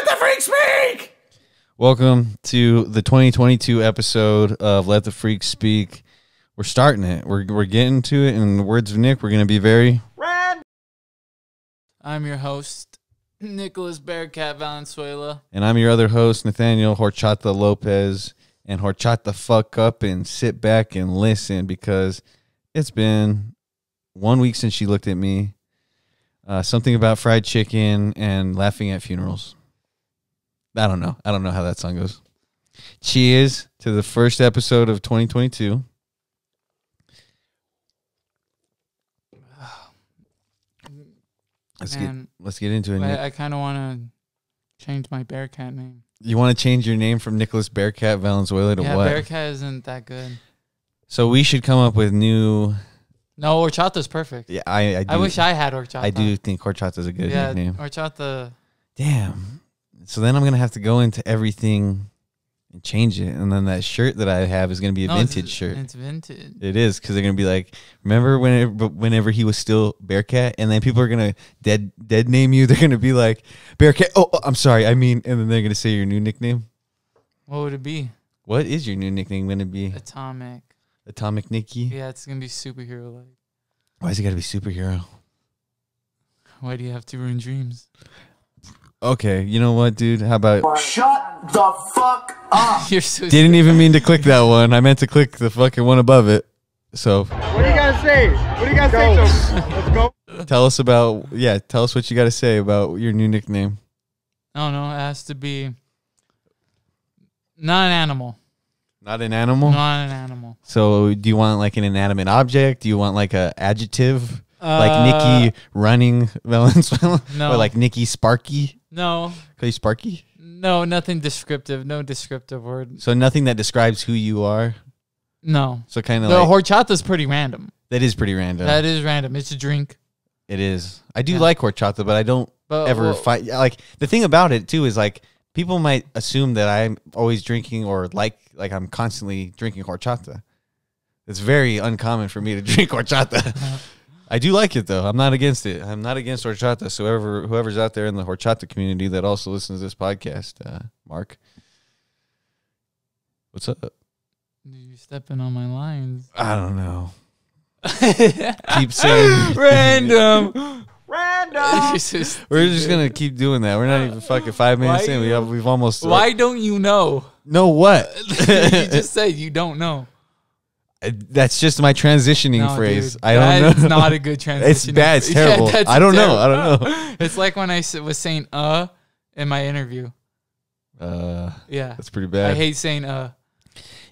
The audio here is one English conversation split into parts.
the freak speak! Welcome to the 2022 episode of Let the Freak Speak. We're starting it. We're getting to it. In the words of Nick, we're going to be very Random. I'm your host, Nicholas Bearcat Valenzuela. And I'm your other host, Nathaniel Horchata Lopez. And horchata fuck up and sit back and listen because it's been 1 week since she looked at me. Something about fried chicken and laughing at funerals. I don't know how that song goes. Cheers to the first episode of 2022. Let's get into it. I kind of want to change my Bearcat name. You want to change your name from Nicholas Bearcat Valenzuela to what? Bearcat isn't that good. So we should come up with new. No, horchata's perfect. Yeah, I do. I wish I had horchata. I do think horchata's a good nickname. Horchata. Damn. So then I'm gonna have to go into everything and change it, and then that shirt that I have is gonna be a vintage shirt. It's vintage. It is, because they're gonna be like, remember whenever he was still Bearcat, and then people are gonna dead name you. They're gonna be like Bearcat. Oh, I'm sorry. And then they're gonna say your new nickname. What would it be? What is your new nickname gonna be? Atomic Nicky. Yeah, it's gonna be superhero like. Why is it gotta be superhero? Why do you have to ruin dreams? Okay, you know what, dude? How about Shut the fuck up. You're so didn't even mean to click that one. I meant to click the fucking one above it. So what do you guys say? What do you guys say? Let's go. Tell us what you gotta say about your new nickname. I don't know. It has to be not an animal. Not an animal? Not an animal. So do you want like an inanimate object? Do you want like a adjective? Like Nikki running Valenzuela? No. Or like Nikki Sparky? No. Call you Sparky? No, nothing descriptive. No descriptive word. So nothing that describes who you are? No. So kind of the like... horchata's pretty random. That is pretty random. That is random. It's a drink. It is. I do like horchata, but I don't ever find... Like, the thing about it, too, is like, people might assume that I'm always drinking or like I'm constantly drinking horchata. It's very uncommon for me to drink horchata. I do like it, though. I'm not against it. I'm not against horchata. So whoever's out there in the horchata community that also listens to this podcast, Mark, what's up? You're stepping on my lines. I don't know. Keep saying random. Random. We're just gonna keep doing that. We're not even fucking 5 minutes in. We've almost. Why don't you know? Know what? You just said you don't know. That's just my transitioning phrase. Dude, I don't know. It's not a good transition. It's bad. It's terrible. Yeah, I don't know. It's like when I was saying in my interview. Yeah. That's pretty bad. I hate saying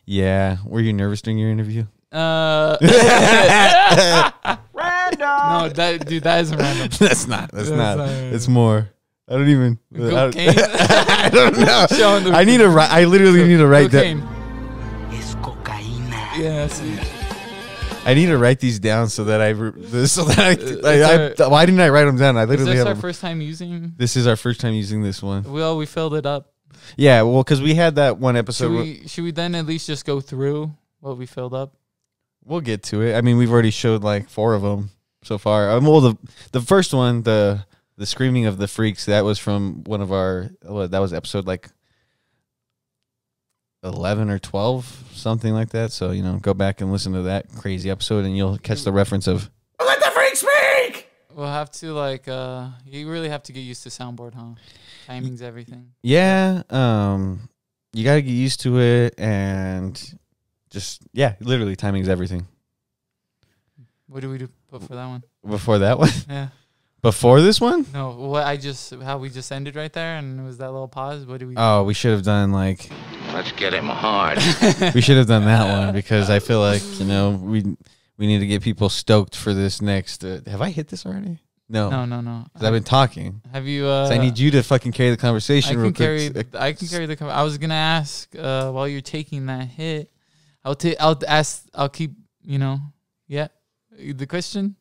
Yeah. Were you nervous during your interview? Random. No, that isn't random. That's not. It's more. I don't even. Cocaine? I don't know. I need to write. I literally need to write that. Yeah, see. I need to write these down so that why didn't I write them down? I literally Is this have our them. first time using? This is our first time using this one. Well, we filled it up. Yeah, well, because we had that one episode. Should we then at least just go through what we filled up? We'll get to it. I mean, we've already showed like 4 of them so far. Well, the first one, the Screaming of the Freaks, that was from one of our. That was episode like 11 or 12, something like that. So, go back and listen to that crazy episode and you'll catch the reference of Let the freak speak! We'll have to you really have to get used to soundboard, huh? Timing's everything. Yeah. You got to get used to it and just, literally timing's everything. What do we put for that one? Before that one? Yeah. Before this one? No, how we just ended right there and it was that little pause. What do we Oh, we should have done like... Let's get him hard. We should have done that one because I feel like, we need to get people stoked for this next... have I hit this already? No. No. Because I've been talking. Have you... So I need you to fucking carry the conversation real quick. I can carry the... I was going to ask, while you're taking that hit, I'll keep, yeah. The question?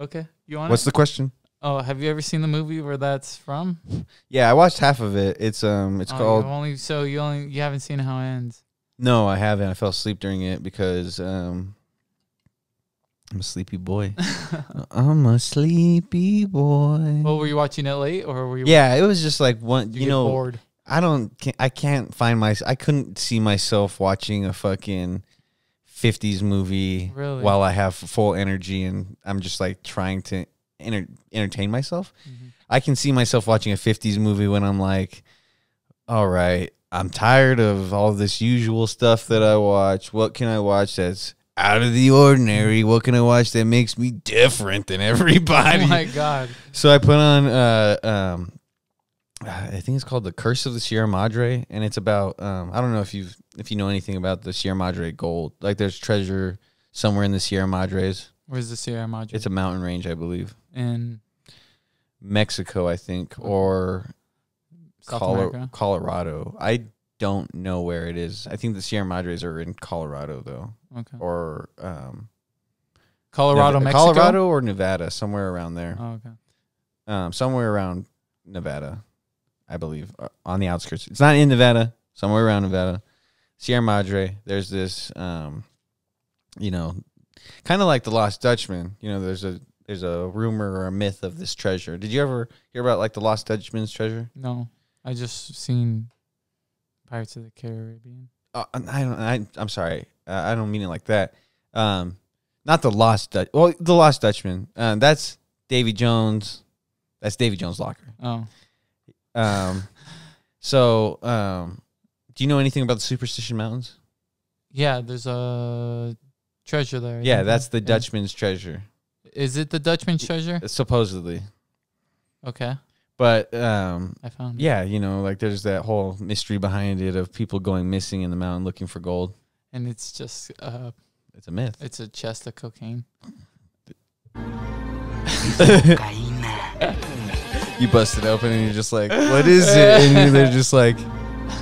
Okay. You want What's the question? Oh, have you ever seen the movie where that's from? Yeah, I watched half of it. It's called... You haven't seen how it ends. No, I haven't. I fell asleep during it because I'm a sleepy boy. I'm a sleepy boy. Well, were you watching it late or were you? Yeah, it was just like one. You know, bored. I can't find I couldn't see myself watching a fucking 50s movie while I have full energy and I'm just like trying to entertain myself. Mm-hmm. I can see myself watching a 50s movie when I'm like, all right, I'm tired of all this usual stuff that I watch. What can I watch that's out of the ordinary? What can I watch that makes me different than everybody? Oh my God. So I put on I think it's called The Curse of the Sierra Madre, and it's about I don't know if you know anything about the Sierra Madre gold. Like there's treasure somewhere in the Sierra Madres. Where's the Sierra Madre? It's a mountain range, I believe. In Mexico, I think, or Colorado. I don't know where it is. I think the Sierra Madres are in Colorado though. Okay. Or Colorado, Mexico? Colorado or Nevada, somewhere around there. Oh, okay. Somewhere around Nevada, I believe, on the outskirts. It's not in Nevada, somewhere around Nevada. Sierra Madre, there's this, you know, kind of like the Lost Dutchman. You know, there's a rumor or a myth of this treasure. Did you ever hear about like the Lost Dutchman's treasure? No, I just seen Pirates of the Caribbean. I'm sorry, I don't mean it like that. Not the Lost Dutch. Well, the Lost Dutchman. That's Davy Jones. That's Davy Jones' locker. Oh. Do you know anything about the Superstition Mountains? Yeah, there's a treasure there. Yeah, that's the Dutchman's treasure. Is it the Dutchman's treasure? Supposedly. Okay. But I found it. Yeah, you know, like there's that whole mystery behind it of people going missing in the mountain looking for gold. And it's just it's a myth. It's a chest of cocaine. You bust it open and you're just like, what is it? And they're just like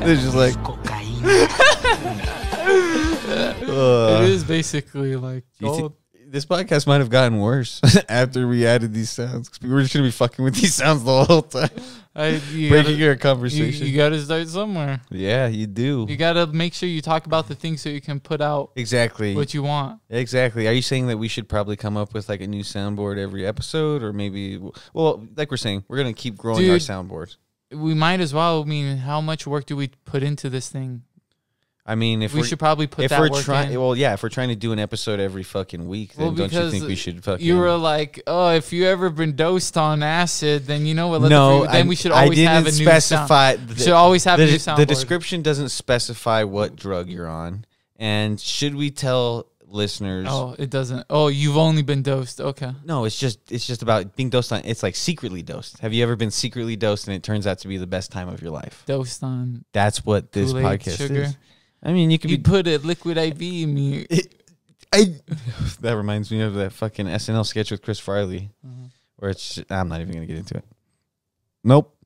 it is basically like gold. This podcast might have gotten worse after we added these sounds. 'Cause we were just going to be fucking with these sounds the whole time. Breaking your conversation. You got to start somewhere. Yeah, you do. You got to make sure you talk about the things so you can put out exactly what you want. Exactly. Are you saying that we should probably come up with like a new soundboard every episode? Or maybe, well, like we're saying, we're going to keep growing our soundboards. We might as well. I mean, how much work do we put into this thing? I mean, if we should probably put that work in. Well, yeah, if we're trying to do an episode every fucking week, then don't you think we should fucking... You were like, oh, if you ever been dosed on acid, then you know what? Then we should always have a new sound. Should always have a new soundboard. The description doesn't specify what drug you're on. And should we tell listeners... Oh, it doesn't. Oh, you've only been dosed. Okay. No, it's just about being dosed on... It's like secretly dosed. Have you ever been secretly dosed and it turns out to be the best time of your life? Dosed on... That's what this Kool-Aid, podcast sugar. is. I mean, you put a liquid IV in me. That reminds me of that fucking SNL sketch with Chris Farley, where I'm not even gonna get into it. Nope.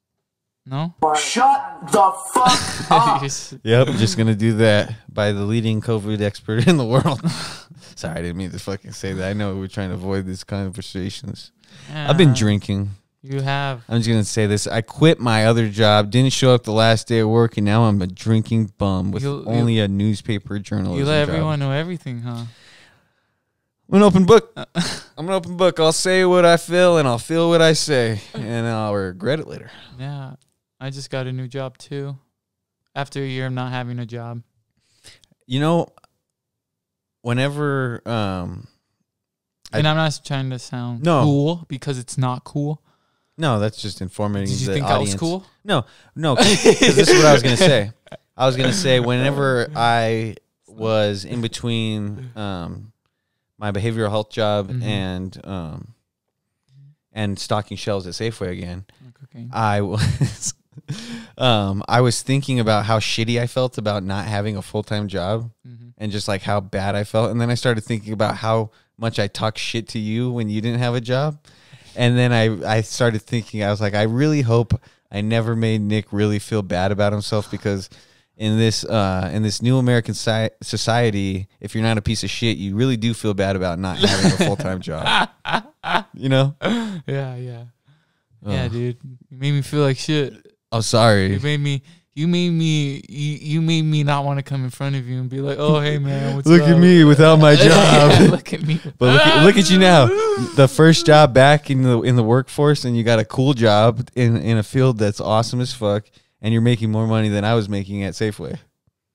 No. Shut the fuck up. Yep, just gonna do that by the leading COVID expert in the world. Sorry, I didn't mean to fucking say that. I know we're trying to avoid these conversations. Yeah. I've been drinking. You have. I'm just going to say this. I quit my other job, didn't show up the last day of work, and now I'm a drinking bum with only a newspaper journalism You let job. everyone know everything, huh? I'm an open book. I'm an open book. I'll say what I feel, and I'll feel what I say, and I'll regret it later. Yeah. I just got a new job, too. After a year of not having a job. You know, whenever... and I'm not trying to sound cool, because it's not cool. No, that's just informating the audience. Did you think I was cool? No, because this is what I was going to say. I was going to say whenever I was in between my behavioral health job and stocking shelves at Safeway again, I was thinking about how shitty I felt about not having a full-time job and just like how bad I felt. And then I started thinking about how much I talk shit to you when you didn't have a job. And then I started thinking, I was like, I really hope I never made Nick really feel bad about himself, because in this new American society, if you're not a piece of shit, you really do feel bad about not having a full-time job. You know? Yeah. Yeah, dude. You made me feel like shit. Oh, sorry. You made me... You made me not want to come in front of you and be like, oh, hey, man, what's Look up? at me without my job. Yeah, look at me. But look at you now. The first job back in the workforce, and you got a cool job in a field that's awesome as fuck, and you're making more money than I was making at Safeway.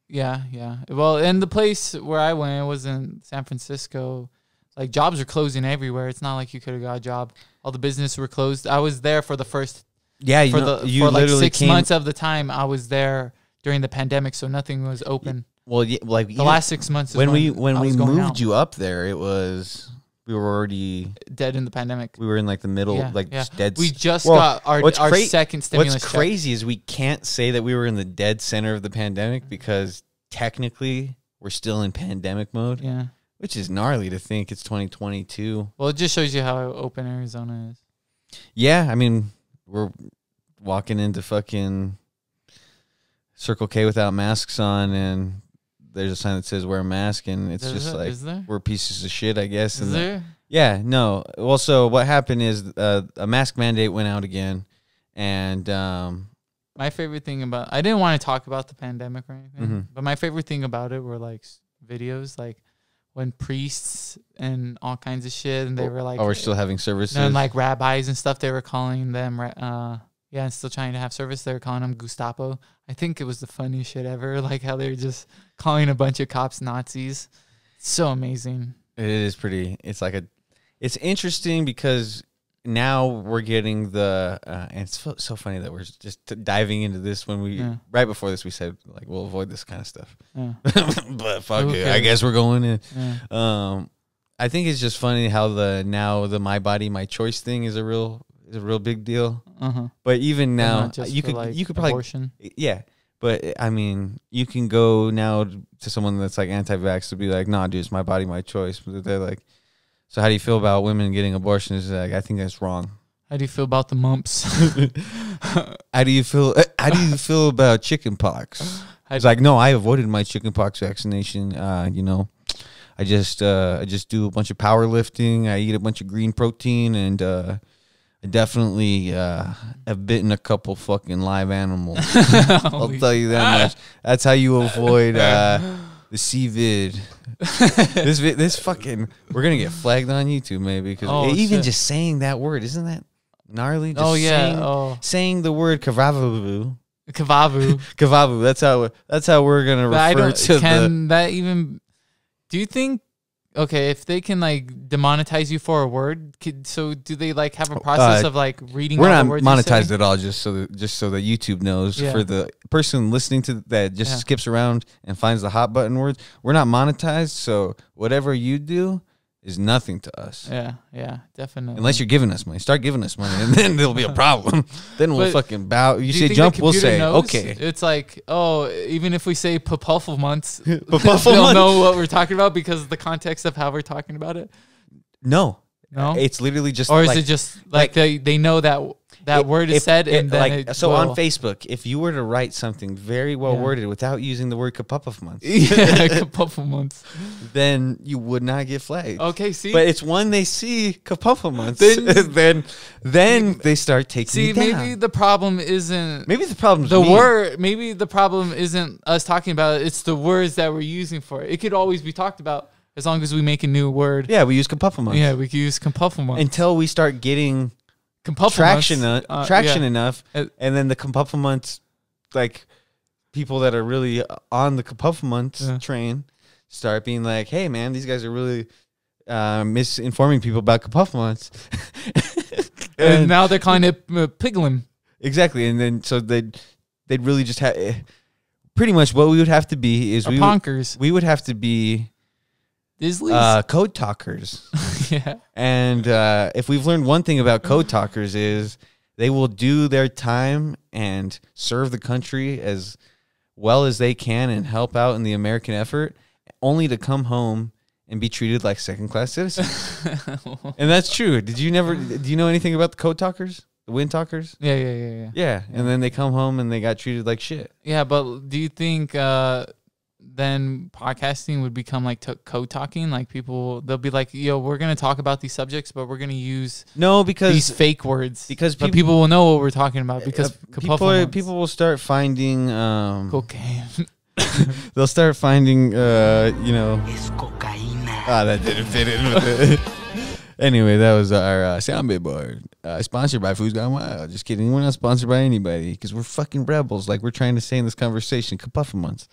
Yeah. Well, and the place where I went was in San Francisco. Like, jobs are closing everywhere. It's not like you could have got a job. All the businesses were closed. I was there for the first... Yeah, for like 6 came, months of the time I was there during the pandemic, so nothing was open. Well, yeah, like the last 6 months. Is when we moved out. you up there, we were already dead in the pandemic. We were in like the middle, just dead. We just got our second stimulus. What's crazy is we can't say that we were in the dead center of the pandemic because technically we're still in pandemic mode. Yeah, which is gnarly to think it's 2022. Well, it just shows you how open Arizona is. Yeah, I mean, we're walking into fucking Circle K without masks on, and there's a sign that says wear a mask, and it's we're pieces of shit, I guess. Is there? Yeah, no. Well, so what happened is a mask mandate went out again, and my favorite thing about, I didn't want to talk about the pandemic or anything, but my favorite thing about it were like videos, like when priests and all kinds of shit, and they were like, we're still having services, and like rabbis and stuff, they were calling them, and still trying to have service. They were calling them Gestapo. I think it was the funniest shit ever, like how they were just calling a bunch of cops Nazis. It's so amazing. It is pretty. It's interesting because now we're getting and it's so funny that we're just diving into this when we right before this we said like we'll avoid this kind of stuff. Yeah. But fuck it, I guess we're going in. Yeah. I think it's just funny how the my body my choice thing is a real big deal. But even now you could probably abortion. Yeah. But I mean, you can go now to someone that's like anti-vax to be like, nah, dude, it's my body, my choice. But they're like, so how do you feel about women getting abortions? Like, I think that's wrong. How do you feel about the mumps? How do you feel about chicken pox? It's like, no, I avoided my chicken pox vaccination. I just do a bunch of powerlifting. I eat a bunch of green protein, and I definitely have bitten a couple fucking live animals. I'll tell you that much. That's how you avoid the CVID. This fucking, we're gonna get flagged on YouTube maybe because even just saying that word, isn't that gnarly? Just saying the word kavavu. That's how we're gonna refer to. Can that even? Do you think? Okay, if they can like demonetize you for a word, so do they like have a process of like reading? We're all not the words monetized at all. Just so that YouTube knows. For the person listening to that, just skips around and finds the hot button words. We're not monetized, so whatever you do is nothing to us. Yeah, definitely. Unless you're giving us money, start giving us money, and then there'll be a problem. Then we'll fucking bow. You say jump, we'll say okay. It's like, even if we say months, they'll know what we're talking about because of the context of how we're talking about it. No, it's literally just. Or is it just like they know that word is said, and then on Facebook, if you were to write something very well worded without using the word kapupafmonths, kapupafmonths, then you would not get flagged. Okay, see, but it's when they see kapupafmonths, then they start taking it down. Maybe the problem isn't the word. Maybe the problem isn't us talking about it. It's the words that we're using for it. It could always be talked about as long as we make a new word. Yeah, we use kapupafmonths. Yeah, we can use kapupafmonths until we start getting traction enough, and then the kapupafmonths, like people that are really on the kapupafmonths train, start being like, "Hey, man, these guys are really misinforming people about kapupafmonths." and now they're calling it piglin. Exactly, and then so they'd really just have pretty much what we would have to be is we would have to be code talkers. Yeah. And if we've learned one thing about code talkers is they will do their time and serve the country as well as they can and help out in the American effort, only to come home and be treated like second-class citizens. And that's true. Do you know anything about the code talkers? The wind talkers? Yeah. Yeah, and then they come home and they got treated like shit. Yeah, but do you think then podcasting would become like code talking. Like they'll be like, yo, we're going to talk about these subjects, but we're going to use these fake words. Because people will know what we're talking about because people will start finding cocaine. They'll start finding that didn't fit in with it. Anyway, that was our soundbit board. Sponsored by Food's Gone Wild. Just kidding. We're not sponsored by anybody because we're fucking rebels. Like we're trying to say in this conversation, kapuffamons.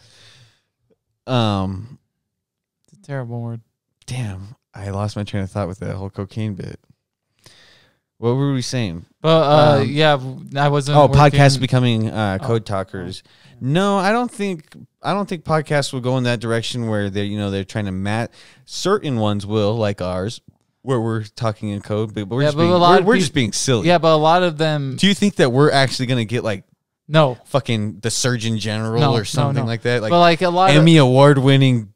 It's a terrible word. Damn, I lost my train of thought with that whole cocaine bit. What were we saying? Well, yeah, I wasn't. Oh, podcasts becoming code talkers. No, I don't think podcasts will go in that direction where they're trying to match. Certain ones will, like ours, where we're talking in code, but we're just being silly. Yeah, but a lot of them. Do you think that we're actually gonna get like fucking the Surgeon General or something like that? Like, but like a lot Emmy award winning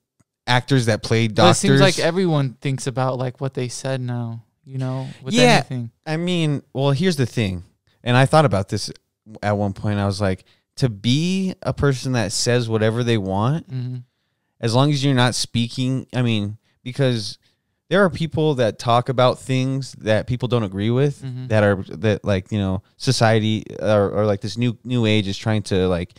actors that play doctors. It seems like everyone thinks about like what they said now. With anything. I mean, well, here's the thing, and I thought about this at one point. I was like, to be a person that says whatever they want, as long as you're not speaking. I mean, because there are people that talk about things that people don't agree with, that society or like this new age is trying to like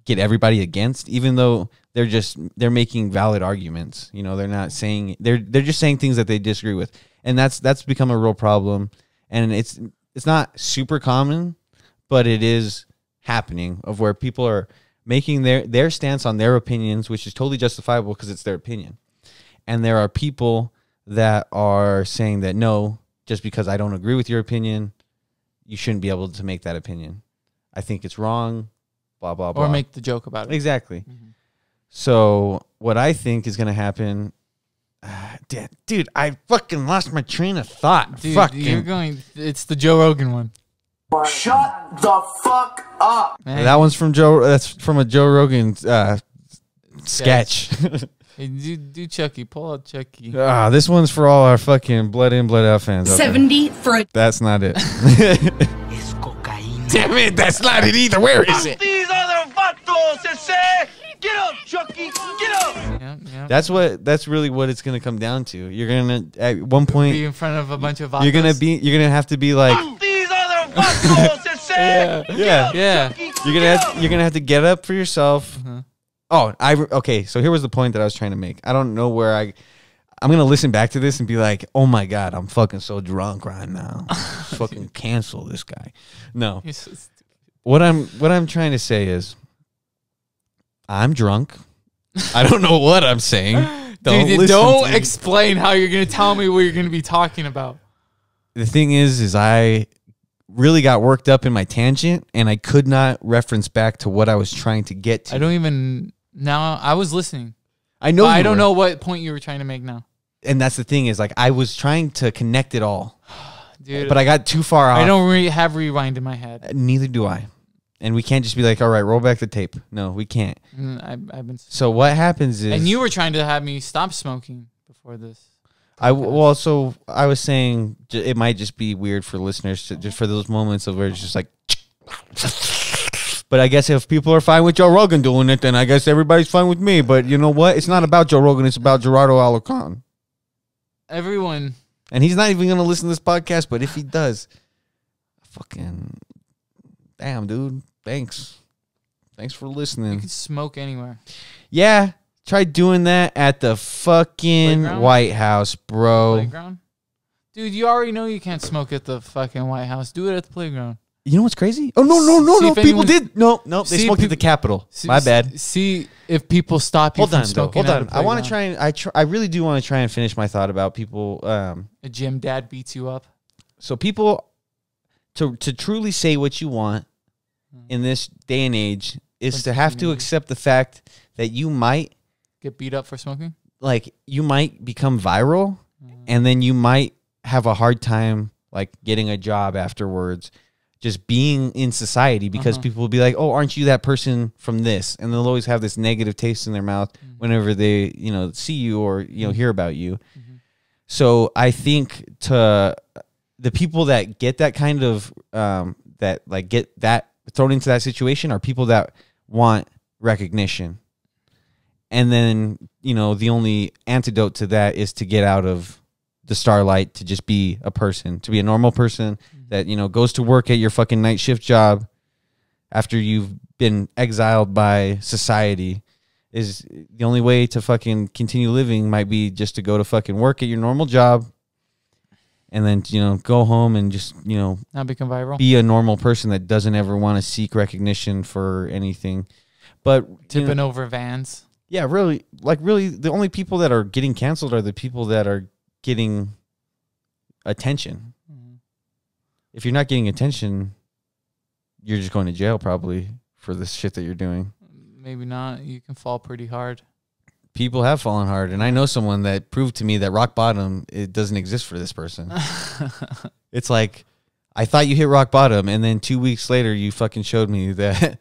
get everybody against, even though they're making valid arguments. They're not saying they're just saying things that they disagree with. And that's become a real problem, and it's not super common, but it is happening, of where people are making their stance on their opinions, which is totally justifiable because it's their opinion. And there are people that are saying that no, just because I don't agree with your opinion, you shouldn't be able to make that opinion. I think it's wrong, blah blah blah, or make the joke about it. Exactly. So what I think is going to happen. Dude, I fucking lost my train of thought. Dude, it's the Joe Rogan one. Shut the fuck up. Man. That one's from Joe. That's from a Joe Rogan sketch. Hey, do Chucky. Pull out Chucky. This one's for all our fucking blood in, blood out fans. 70 for a... That's not it. Damn it, that's not it either. Where is it? These other vatos, say, get up, Chucky, get up. Yeah. That's really what it's gonna come down to. You're gonna at one point be in front of a bunch of vatos. You're gonna have to be like these other vatos, say, yeah. You're gonna have to get up for yourself. Okay. So here was the point that I was trying to make. I don't know where I'm gonna listen back to this and be like, oh my god, I'm fucking so drunk right now. Fucking cancel this guy. No. You're so stupid. What I'm trying to say is, I'm drunk. I don't know what I'm saying. Don't explain how you're gonna tell me what you're gonna be talking about. The thing is I really got worked up in my tangent, and I could not reference back to what I was trying to get to. I don't even now. I was listening. I know. I don't know what point you were trying to make now. And that's the thing is, like, I was trying to connect it all, dude. But I got too far off. I don't have rewind in my head. Neither do I. And we can't just be like, all right, roll back the tape. No, we can't. I've been. So what happens is, and you were trying to have me stop smoking before this. So I was saying it might just be weird for listeners to, just for those moments of where it's just like. But I guess if people are fine with Joe Rogan doing it, then I guess everybody's fine with me. But you know what? It's not about Joe Rogan. It's about Gerardo Alarcon. Everyone. And he's not even going to listen to this podcast. But if he does, fucking damn, dude. Thanks for listening. You can smoke anywhere. Yeah. Try doing that at the fucking Playground? White House, bro. Playground? Dude, you already know you can't smoke at the fucking White House. Do it at the playground. You know what's crazy? Oh, no. People did. No. They smoked at the Capitol. My bad. See if people stop you from smoking. Hold on. I want to try and I really do want to try and finish my thought about people. A gym dad beats you up. So people, to truly say what you want in this day and age is to have to accept the fact that you might get beat up for smoking. Like, you might become viral, and then you might have a hard time like getting a job afterwards. Just being in society, because people will be like, oh, aren't you that person from this? And they'll always have this negative taste in their mouth whenever they, see you or, hear about you. So I think to the people that get that kind of, that like get that thrown into that situation are people that want recognition. And then, you know, the only antidote to that is to get out of the starlight, to just be a person, to be a normal person that, you know, goes to work at your fucking night shift job after you've been exiled by society. Is the only way to fucking continue living might be just to go to fucking work at your normal job and then, you know, go home and just, you know, not become viral. Be a normal person that doesn't ever want to seek recognition for anything. But tipping over vans. Yeah, really, the only people that are getting canceled are the people that are getting attention. Mm-hmm. If you're not getting attention, you're just going to jail probably for the shit that you're doing. Maybe not. You can fall pretty hard. People have fallen hard, and I know someone that proved to me that rock bottom, it doesn't exist for this person. It's like, I thought you hit rock bottom, and then 2 weeks later, you fucking showed me that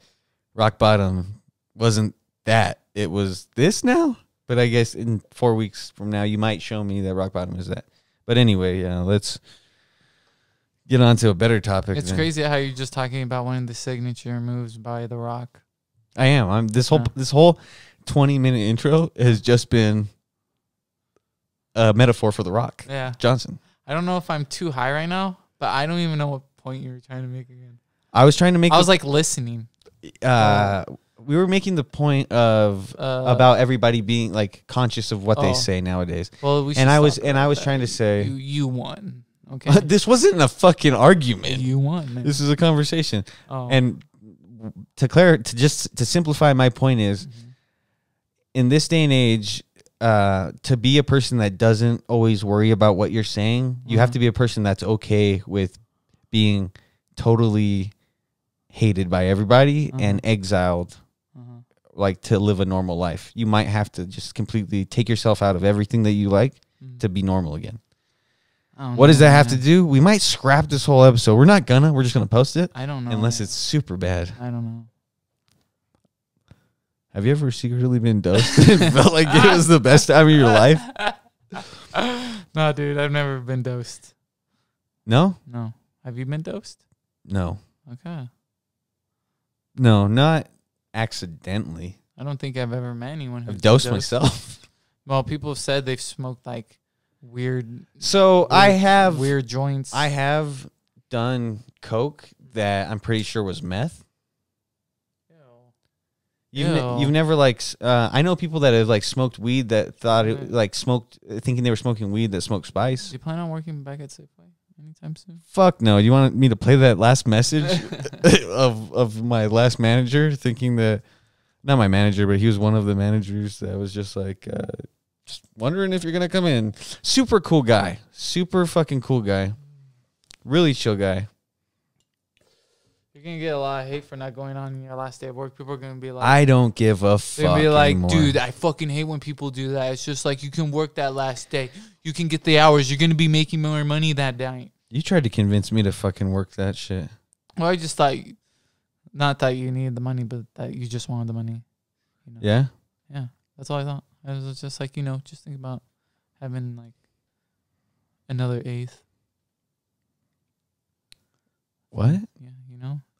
rock bottom wasn't that. It was this now? But I guess in 4 weeks from now, you might show me that rock bottom is that. But anyway, yeah, let's get on to a better topic. It's crazy how you're just talking about one of the signature moves by The Rock. I am. This whole 20-minute intro has just been a metaphor for The Rock. Yeah. Johnson. I don't know if I'm too high right now, but I don't even know what point you were trying to make again. I was trying to make... I was like listening. We were making the point of about everybody being like conscious of what they say nowadays. Well, we should and I was trying to say you won. Okay. This wasn't a fucking argument. You won. Man. This is a conversation. Oh. And to simplify my point is, in this day and age, to be a person that doesn't always worry about what you're saying, you have to be a person that's okay with being totally hated by everybody and exiled, like to live a normal life. You might have to just completely take yourself out of everything that you like to be normal again. What does that have to do? We might scrap this whole episode. We're not gonna. We're just gonna post it. I don't know. Unless it's super bad. I don't know. Have you ever secretly been dosed? It felt like it was the best time of your life. No, dude, I've never been dosed. No? No. Have you been dosed? No. Okay. No, not accidentally. I don't think I've ever met anyone who's I've dosed myself. Well, people have said they've smoked like weird. So I have weird joints. I have done coke that I'm pretty sure was meth. You've never like I know people that have like smoked weed that thought it like smoked thinking they were smoking weed that smoked spice. Do you plan on working back at Safeway anytime soon? Fuck no. You want me to play that last message of my last manager, thinking that not my manager, but he was one of the managers that was just like just wondering if you're gonna come in. Super cool guy. Super fucking cool guy. Really chill guy. You're gonna get a lot of hate for not going on your last day of work. People are gonna be like, I don't give a fuck. They're gonna be like, anymore. dude, I fucking hate when people do that. It's just like you can work that last day. You can get the hours. You're gonna be making more money that night. You tried to convince me to fucking work that shit. Well, I just thought, not that you needed the money, but that you just wanted the money. You know? Yeah? Yeah. That's all I thought. I was just like, just think about having like another eighth. What? Yeah,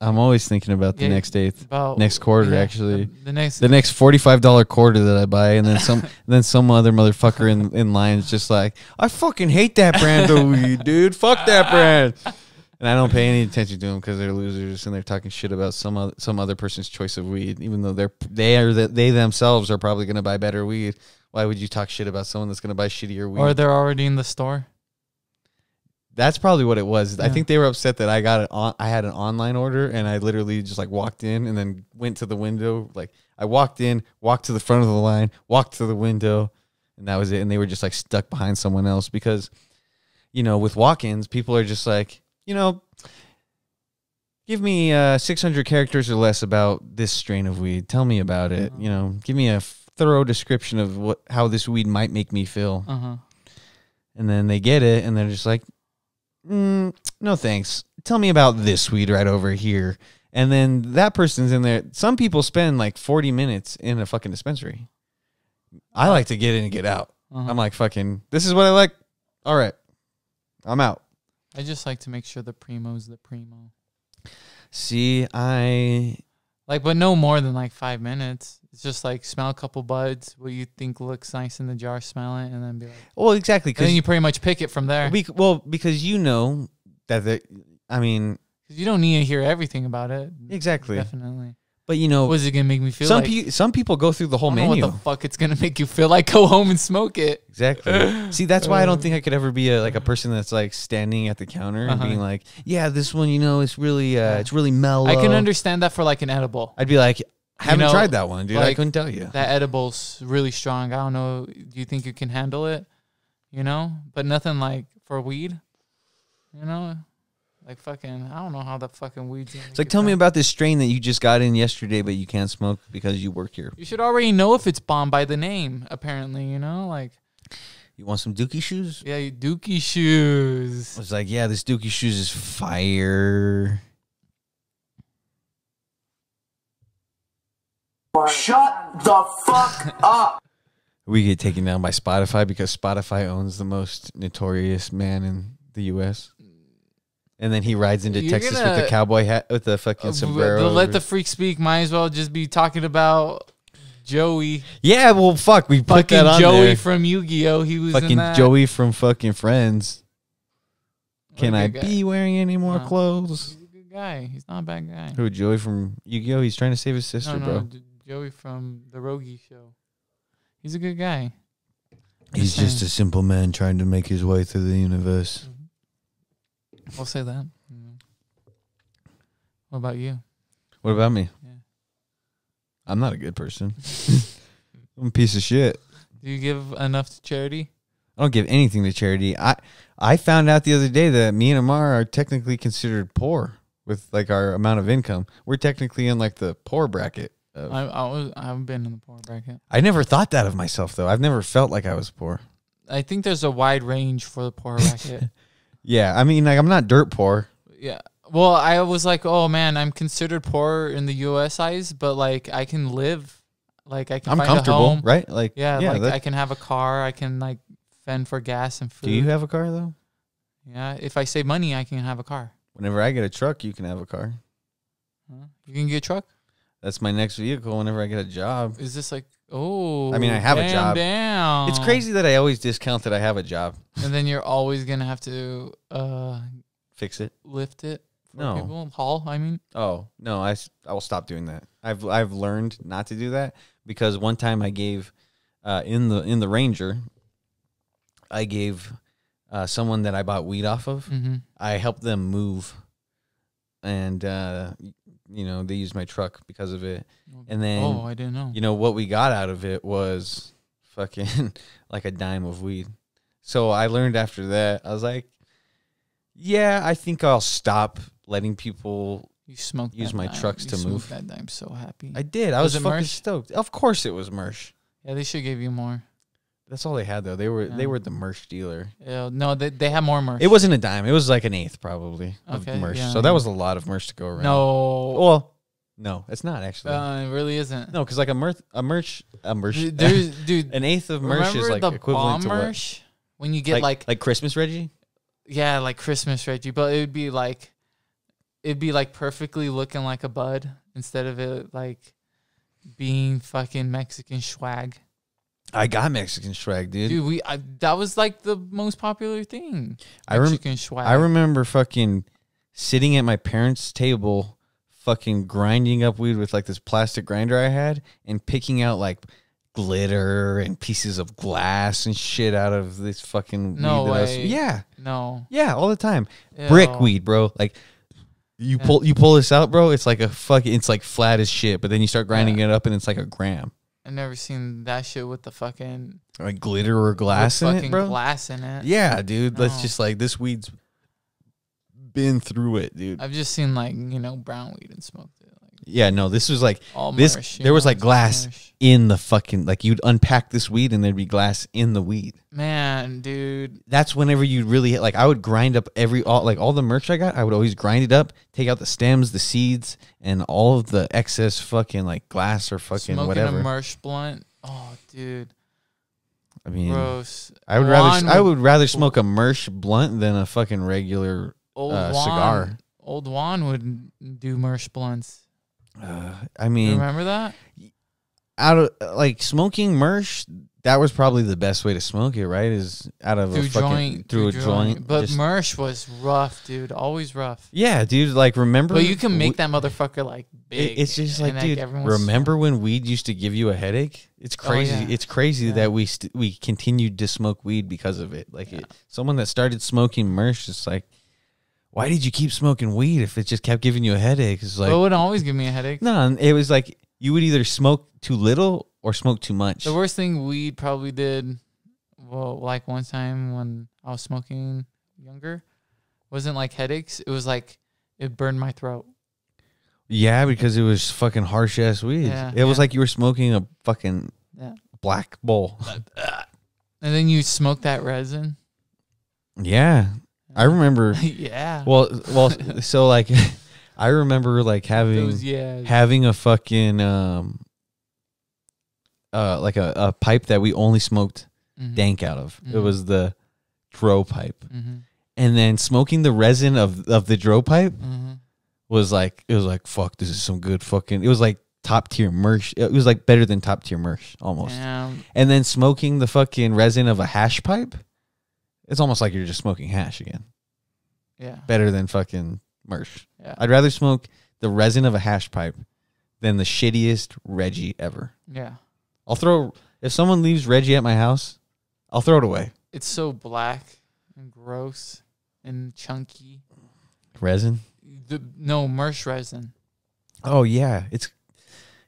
I'm always thinking about the next eighth, next quarter. Actually, the next $45 quarter that I buy, and then some other motherfucker in line is just like, I fucking hate that brand of weed, dude. Fuck that brand. And I don't pay any attention to them because they're losers and they're talking shit about some other person's choice of weed, even though they themselves are probably gonna buy better weed. Why would you talk shit about someone that's gonna buy shittier weed? Or they're already in the store. That's probably what it was. Yeah. I think they were upset that I had an online order and I literally just like walked in and then went to the window. Like I walked in, walked to the front of the line, walked to the window, and that was it. And they were just like stuck behind someone else because, with walk-ins, people are just like, give me 600 characters or less about this strain of weed. Tell me about it. Give me a thorough description of how this weed might make me feel. And then they get it and they're just like, no thanks. Tell me about this weed right over here. And then that person's in there. Some people spend like 40 minutes in a fucking dispensary. I like to get in and get out. I'm like, fucking, this is what I like. All right. I'm out. I just like to make sure the primo's the primo. See, I Like, but no more than like 5 minutes. It's just like smell a couple buds, what you think looks nice in the jar, smell it, and then be like, well, exactly. And then you pretty much pick it from there. Because you know that I mean, because you don't need to hear everything about it. Exactly. Definitely. But you know, what is it gonna make me feel some people go through the whole menu. What the fuck it's gonna make you feel like? Go home and smoke it. Exactly. See, that's why I don't think I could ever be a person that's like standing at the counter and being like, yeah, this one, you know, it's really mellow. I can understand that for like an edible. I'd be like, I haven't tried that one, dude. Like, I couldn't tell you. That edible's really strong. I don't know. Do you think you can handle it? You know, but nothing like for weed. You know. Like fucking, I don't know how the fucking weed's. It's like, tell me about this strain that you just got in yesterday, but you can't smoke because you work here. You should already know if it's bomb by the name, apparently, you know? Like, you want some Dookie shoes? Yeah, Dookie shoes. It's like, yeah, this Dookie shoes is fire. Shut the fuck up. We get taken down by Spotify because Spotify owns the most notorious man in the U.S. And then he rides into Texas with the cowboy hat, with the fucking sombrero. Let the freak speak. Might as well just be talking about Joey. Yeah, well, fuck. We put fucking that on Joey there. from Yu-Gi-Oh. He was fucking in that. Joey from fucking Friends. Can I guy. be wearing any more clothes? He's a good guy. He's not a bad guy. Who, Joey from Yu-Gi-Oh? He's trying to save his sister, bro. Joey from the Rogie show. He's a good guy. He's just a simple man trying to make his way through the universe. I'll say that. What about you? What about me? Yeah. I'm not a good person. I'm a piece of shit. Do you give enough to charity? I don't give anything to charity. I found out the other day that me and Amar are technically considered poor with like our amount of income. We're technically in like the poor bracket. I've been in the poor bracket. I never thought that of myself though. I've never felt like I was poor. I think there's a wide range for the poor bracket. Yeah, I mean, like I'm not dirt poor. Yeah. Well, I was like, oh man, I'm considered poor in the U.S. eyes, but like I can live, like I can. I'm find comfortable, a home. right? Like yeah, like I can have a car. I can like fend for gas and food. Do you have a car though? Yeah, if I save money, I can have a car. Whenever I get a truck, you can have a car. You can get a truck. That's my next vehicle. Whenever I get a job. Is this like? Oh, I mean, I have a job. Damn. It's crazy that I always discount that I have a job. And then you're always gonna have to fix it, lift it. No, people. Haul. I mean, oh no, I will stop doing that. I've learned not to do that because one time I gave in the Ranger, I gave someone that I bought weed off of. I helped them move, and you know, they used my truck because of it. And then, I didn't know. You know what we got out of it was fucking like a dime of weed. So I learned after that. I was like, yeah, I think I'll stop letting people use my trucks to move. That dime, so happy. I did. I was fucking stoked. Of course, it was Mersh. Yeah, they should give you more. That's all they had though. They were the Mersh dealer. Yeah, no, they had more Mersh. It wasn't a dime. It was like an eighth probably of Okay, Mersh. yeah, So that was a lot of Mersh to go around. No, well, no, it's not actually. It really isn't. No, because like a Mersh, dude, an eighth of Mersh is like the equivalent to what? Mersh when you get like Christmas Reggie. Yeah, like Christmas Reggie, but it'd be like perfectly looking like a bud instead of it like being fucking Mexican swag. I got Mexican swag, dude. Dude, that was like the most popular thing. Mexican swag. I remember fucking sitting at my parents' table, fucking grinding up weed with like this plastic grinder I had, and picking out like glitter and pieces of glass and shit out of this fucking no weed. Way. Yeah. No. Yeah, all the time. Ew. Brick weed, bro. Like you pull this out, bro. It's like it's like flat as shit. But then you start grinding it up, and it's like a gram. I've never seen that shit with the fucking like glitter or glass in it, bro. Glass in it. Yeah, dude. That's just like this weed's been through it, dude. I've just seen like brown weed and smoked it. Yeah, no, this was like all this. Mersh, there was like glass in the fucking like you'd unpack this weed and there'd be glass in the weed. Man, dude, that's whenever you really like. I would grind up all the merch I got. I would always grind it up, take out the stems, the seeds, and all of the excess fucking like glass or fucking smoking whatever. A Mersh blunt. Oh, dude. I mean, gross. I would rather smoke a Mersh blunt than a fucking regular cigar. Old Juan would do Mersh blunts. I mean, Remember that? out of like smoking Mersh, that was probably the best way to smoke it, right? Is out of through a joint. But Mersh was rough, dude. Always rough. Yeah, dude. Like, remember? But you can make that motherfucker like big. It's just like, dude. Remember when weed used to give you a headache? It's crazy. Oh, yeah. It's crazy that we continued to smoke weed because of it. Like, someone that started smoking Mersh is like, why did you keep smoking weed if it just kept giving you a headache? It's like, it wouldn't always give me a headache. No, it was like you would either smoke too little or smoke too much. The worst thing weed probably did, well, like one time when I was smoking younger, wasn't like headaches. It was like it burned my throat. Yeah, because it was fucking harsh ass weed. Yeah, it was like you were smoking a fucking black bowl. And then you smoke that resin. Yeah, I remember. Yeah. Well. So like, I remember like having a fucking like a pipe that we only smoked dank out of. It was the dro pipe, and then smoking the resin of the dro pipe was like, it was like, fuck, this is some good fucking. It was like top tier Mersh. It was like better than top tier Mersh almost. Damn. And then smoking the fucking resin of a hash pipe, it's almost like you're just smoking hash again. Yeah. Better than fucking Mersh. Yeah. I'd rather smoke the resin of a hash pipe than the shittiest Reggie ever. Yeah. If someone leaves Reggie at my house, I'll throw it away. It's so black and gross and chunky. Resin? No, Mersh resin. Oh, yeah. It's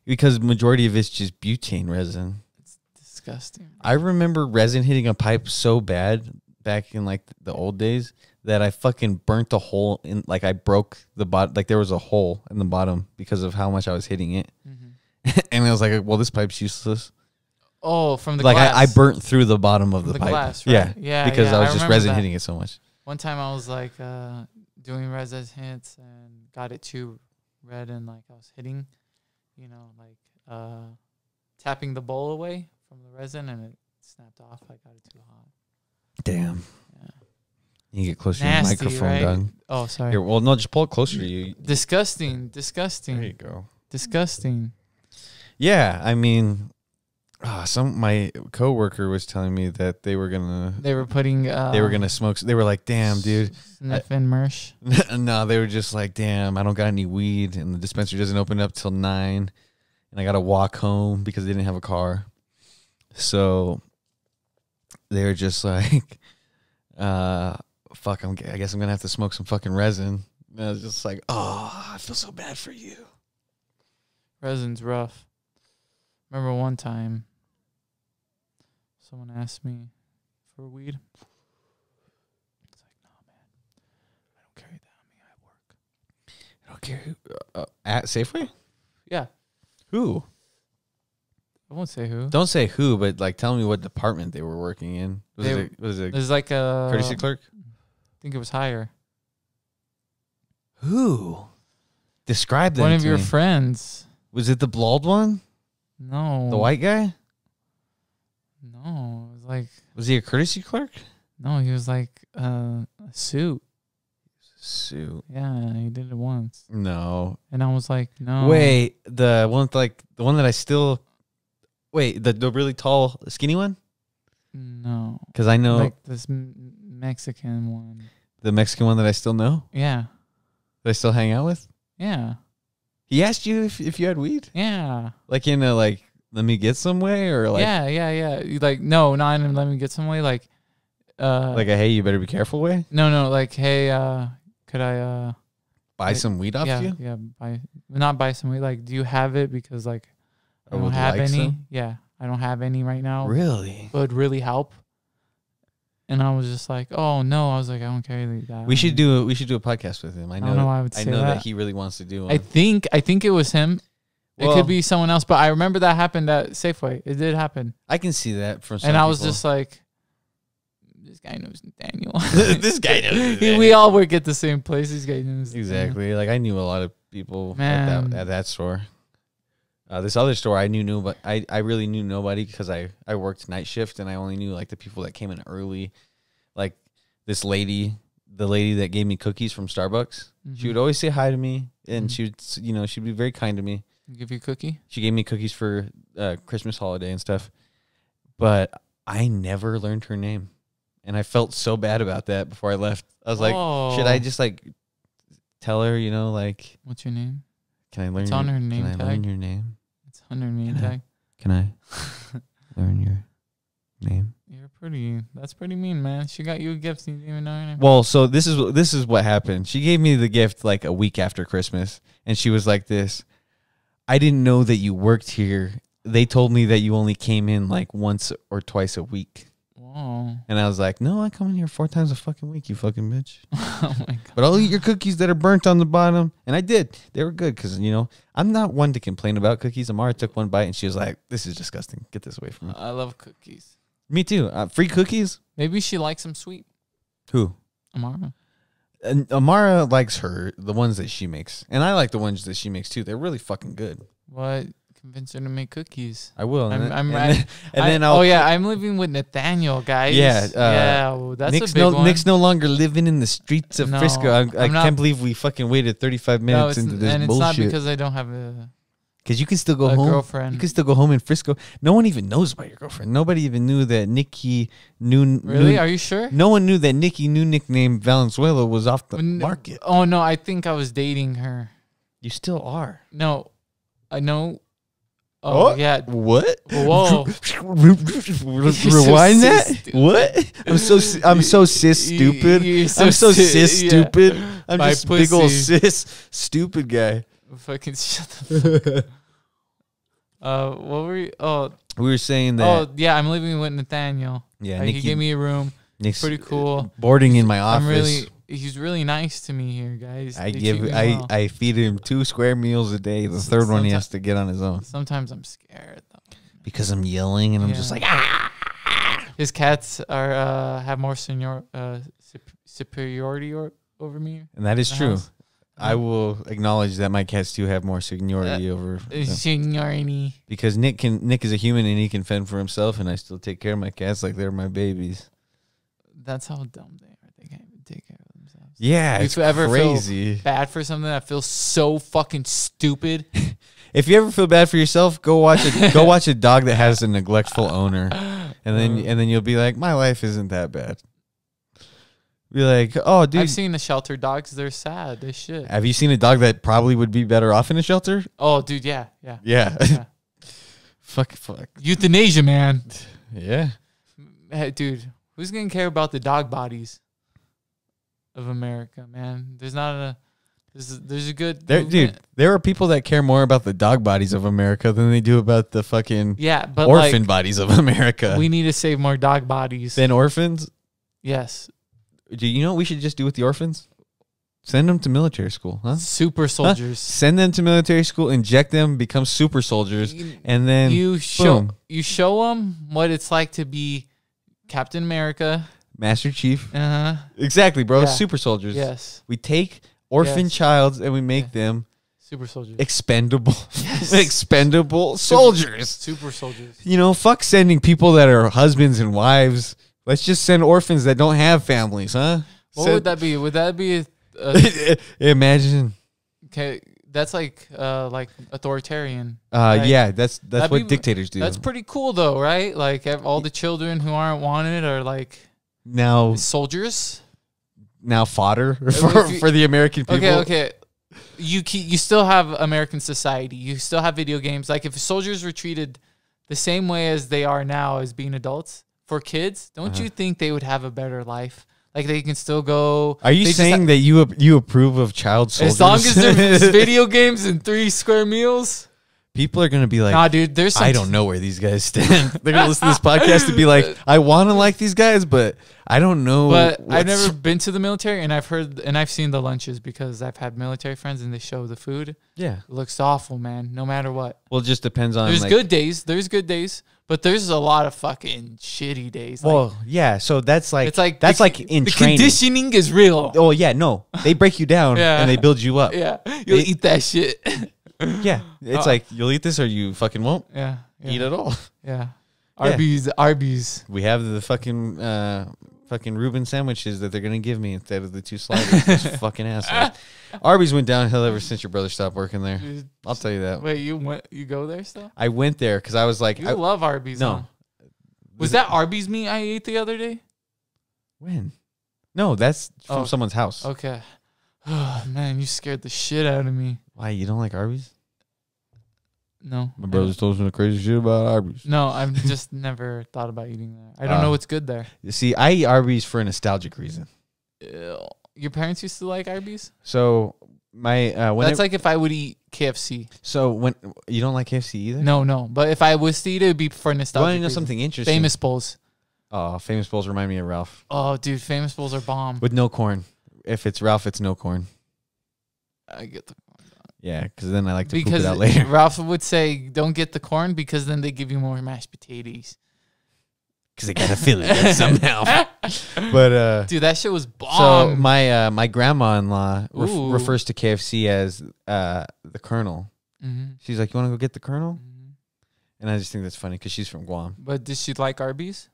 because majority of it's just butane resin. It's disgusting. I remember resin hitting a pipe so bad back in like the old days that I fucking burnt a hole in, like I broke the bottom, like there was a hole in the bottom because of how much I was hitting it. And I was like, well, this pipe's useless. Oh, from the like glass. I burnt through the bottom of the pipe. Glass, right? Yeah, because I was just resin hitting it so much. One time I was like doing resin hits and got it too red, and like I was hitting, tapping the bowl away from the resin, and it snapped off. I got it too hot. Damn. Yeah. You get closer Nasty, to the microphone, right? Doug. Oh, sorry. Here, well, no, just pull it closer to you. Disgusting. There you go. Disgusting. Yeah, I mean, my coworker was telling me that they were putting they were gonna smoke. They were like, "Damn, dude, sniffing Mersh." No, they were just like, "Damn, I don't got any weed, and the dispensary doesn't open up till 9, and I gotta walk home because they didn't have a car." So they were just like, "Fuck, I guess I'm gonna have to smoke some fucking resin." And I was just like, "Oh, I feel so bad for you." Resin's rough. Remember one time someone asked me for weed. It's like, no, man, I don't carry that on me. I work. I don't care. At Safeway? Yeah. Who? I won't say who. Don't say who, but like tell me what department they were working in. Was it there's like a courtesy clerk? I think it was higher. Who? Describe them. One of to your me. friends. Was it the bald one? No. The white guy? No. It was like. Was he a courtesy clerk? No, he was like a suit. Suit. Yeah, he did it once. No. And I was like, no. Wait, the one that I still. Wait, the really tall, skinny one? No. Because I know like this Mexican one. The Mexican one that I still know. Yeah. That I still hang out with. Yeah. He asked you if you had weed? Yeah. Like in a let me get some way or like Yeah. Like no, not in let me get some way, like a hey, you better be careful way? No, like hey, could I buy some weed off you? Yeah, not buy some weed, like do you have it because like I don't have any. Some? Yeah. I don't have any right now. Really? But would really help. And I was just like, oh no. I was like, I don't carry that. We should do a podcast with him. I know why I would say that he really wants to do one. I think it was him. It could be someone else, but I remember that happened at Safeway. It did happen. I can see that from some And I people. was just like, this guy knows Nathaniel. This guy knows Nathaniel. We all work at the same place. This guy knows exactly. Like I knew a lot of people at that store. This other store I knew but I really knew nobody because I worked night shift and I only knew like the people that came in early. Like this lady the lady that gave me cookies from Starbucks. She would always say hi to me, and she would, she'd be very kind to me. Give you a cookie? She gave me cookies for Christmas holiday and stuff, but I never learned her name, and I felt so bad about that before I left. I was like, should I just like tell her, like, what's your name? Can I learn? It's on her name tag. Can I learn your name? It's on her name tag. Can I learn your name? That's pretty mean, man. She got you a gift and you didn't even know her name. Well, so this is what happened. She gave me the gift like a week after Christmas, and she was like this. I didn't know that you worked here. They told me that you only came in like once or twice a week. Whoa. And I was like, no, I come in here 4 times a fucking week, you fucking bitch. Oh my God. But I'll eat your cookies that are burnt on the bottom. And I did. They were good because, I'm not one to complain about cookies. Amara took one bite and she was like, this is disgusting. Get this away from me. I love cookies. Me too. Free cookies? Maybe she likes them sweet. Who? Amara. And Amara likes the ones that she makes. And I like the ones that she makes too. They're really fucking good. What? Convince her to make cookies. I will. I'm living with Nathaniel, guys. Yeah. Well, that's Nick's a big one. Nick's no longer living in the streets of No, Frisco. I can't believe we fucking waited 35 minutes into this and bullshit. it's not because I don't have a Because you can still go home. Girlfriend. You can still go home in Frisco. No one even knows about your girlfriend. Nobody even knew that Nikki knew. Really? Are you sure? No one knew that Nikki new nickname Valenzuela was off the market. Oh no, I think I was dating her. You still are. No, I know. Oh yeah. What? Whoa. Rewind that. What? I'm so cis stupid. I'm so cis stupid. I'm My just big old pussy. cis stupid guy. Fucking shut the fuck up. What were you? Oh, we were saying that. Oh yeah, I'm living with Nathaniel. Yeah, like, he gave me a room. Nick's pretty cool. Boarding in my office. He's really nice to me here, guys. I feed him 2 square meals a day. The third one he has to get on his own. Sometimes I'm scared though. Because I'm yelling and I'm just like His cats are have more superiority over me. And that is true. House. I will acknowledge that my cats do have more seniority over seniority. Because Nick is a human and he can fend for himself, and I still take care of my cats like they're my babies. That's how dumb they are. They can't even take care of themselves. Yeah, it's crazy. Feel bad for something that feels so fucking stupid. If you ever feel bad for yourself, go watch a dog that has a neglectful owner, and then you'll be like, my life isn't that bad. Be like, oh, dude. I've seen the shelter dogs. They're sad. They shit. Have you seen a dog that probably would be better off in a shelter? Oh, dude, yeah. Fuck. Euthanasia, man. Yeah. Hey, dude, who's gonna care about the dog bodies of America, man? There's a good dude. There are people that care more about the dog bodies of America than they do about the fucking but orphan bodies of America. We need to save more dog bodies than orphans. Yes. Do you know what we should just do with the orphans? Send them to military school, huh? Super soldiers. Send them to military school, inject them, become super soldiers, and then you show them what it's like to be Captain America, Master Chief. Exactly, bro. Yeah. Super soldiers. Yes. We take orphan childs and we make them super soldiers. Expendable. Yes. Expendable soldiers. Super soldiers. Fuck sending people that are husbands and wives. Let's just send orphans that don't have families, huh? What would that be? Would that be imagine? Okay, that's like authoritarian. Right? Yeah, that's what dictators do. That's pretty cool though, right? Like all the children who aren't wanted are like now soldiers. Now fodder for the American people. Okay. You still have American society. You still have video games. Like if soldiers were treated the same way as they are now as being adults. For kids, don't you think they would have a better life? Like they can still go. Are you saying that you approve of child soldiers? As long as there's video games and 3 square meals? People are going to be like, nah, dude, I don't know where these guys stand. They're going to listen to this podcast and be like, I want to like these guys, but I don't know. But I've never been to the military, and I've seen the lunches because I've had military friends and they show the food. Yeah. It looks awful, man, no matter what. Well, it just depends on. There's good days. There's good days. But there's a lot of fucking shitty days. Well, yeah. So that's like in training. The conditioning is real. Oh yeah, no, they break you down and they build you up. Yeah, you'll eat that shit. Yeah, it's like you'll eat this or you fucking won't. Yeah. Eat it all. Yeah. Arby's. We have the fucking fucking Reuben sandwiches that they're gonna give me instead of the 2 sliders. Those fucking assholes. Arby's went downhill ever since your brother stopped working there. I'll tell you that. Wait, you go there still? I went there because I was like, You love Arby's. no. Huh? Was that Arby's meat I ate the other day? When? No, that's from someone's house. Okay. Oh, man, you scared the shit out of me. Why, you don't like Arby's? No. My brother's told me the crazy shit about Arby's. No, I've just never thought about eating there. I don't know what's good there. You see, I eat Arby's for a nostalgic reason. Ew. Your parents used to like Arby's? So my That's like if I would eat KFC. so when you don't like KFC either? No. But if I was to eat it, it would be for You nostalgia. want to know something interesting? Famous Bowls. Oh, Famous Bowls remind me of Ralph. Oh, dude, Famous Bowls are bomb. With no corn. If it's Ralph, it's no corn. I get the Yeah, because then I like to poop because it out later. Ralph would say, "Don't get the corn because then they give you more mashed potatoes." Because they gotta fill it somehow. But Dude, that shit was so bomb. my grandma-in-law Ooh. refers to KFC as the Colonel. She's like, "You want to go get the Colonel?" And I just think that's funny because she's from Guam. But does she like Arby's?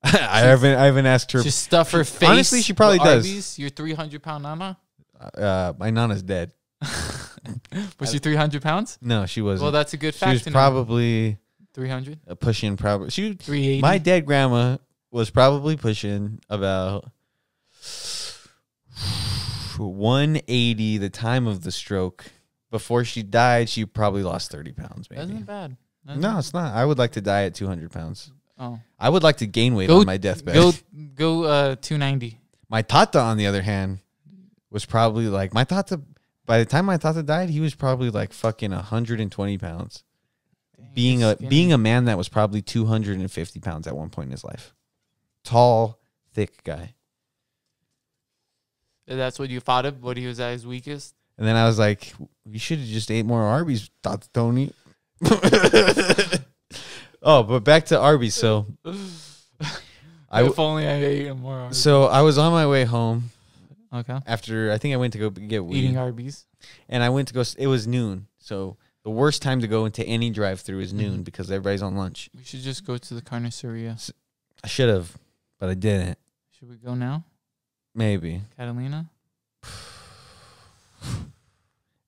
I haven't asked her. She stuff her face. Honestly, she probably with does. Arby's, your 300-pound nana. My nana's dead. Was she 300 pounds? No, she wasn't. Well, that's a good she fact. was to know. probably 300, pushing. Probably 380. My dead grandma was probably pushing about 180 the time of the stroke. Before she died, she probably lost 30 pounds. Maybe. That's not bad. No, it's not. I would like to die at 200 pounds. Oh, I would like to gain weight on my deathbed. Go 290. My tata, on the other hand, was probably like my tata. By the time my tata died, he was probably like fucking 120 pounds. Dang, Being a man that was probably 250 pounds at one point in his life. Tall, thick guy. That's what you thought of? What he was at his weakest? And then I was like, you should have just ate more Arby's, Tata Tony. Oh, but back to Arby's. So if only I ate more Arby's. So I was on my way home. Okay. After, I think I went to go get weed. Eating Arby's. And I went to go, it was noon. So the worst time to go into any drive-through is noon because everybody's on lunch. We should just go to the carniceria. I should have, but I didn't. Should we go now? Maybe. Catalina?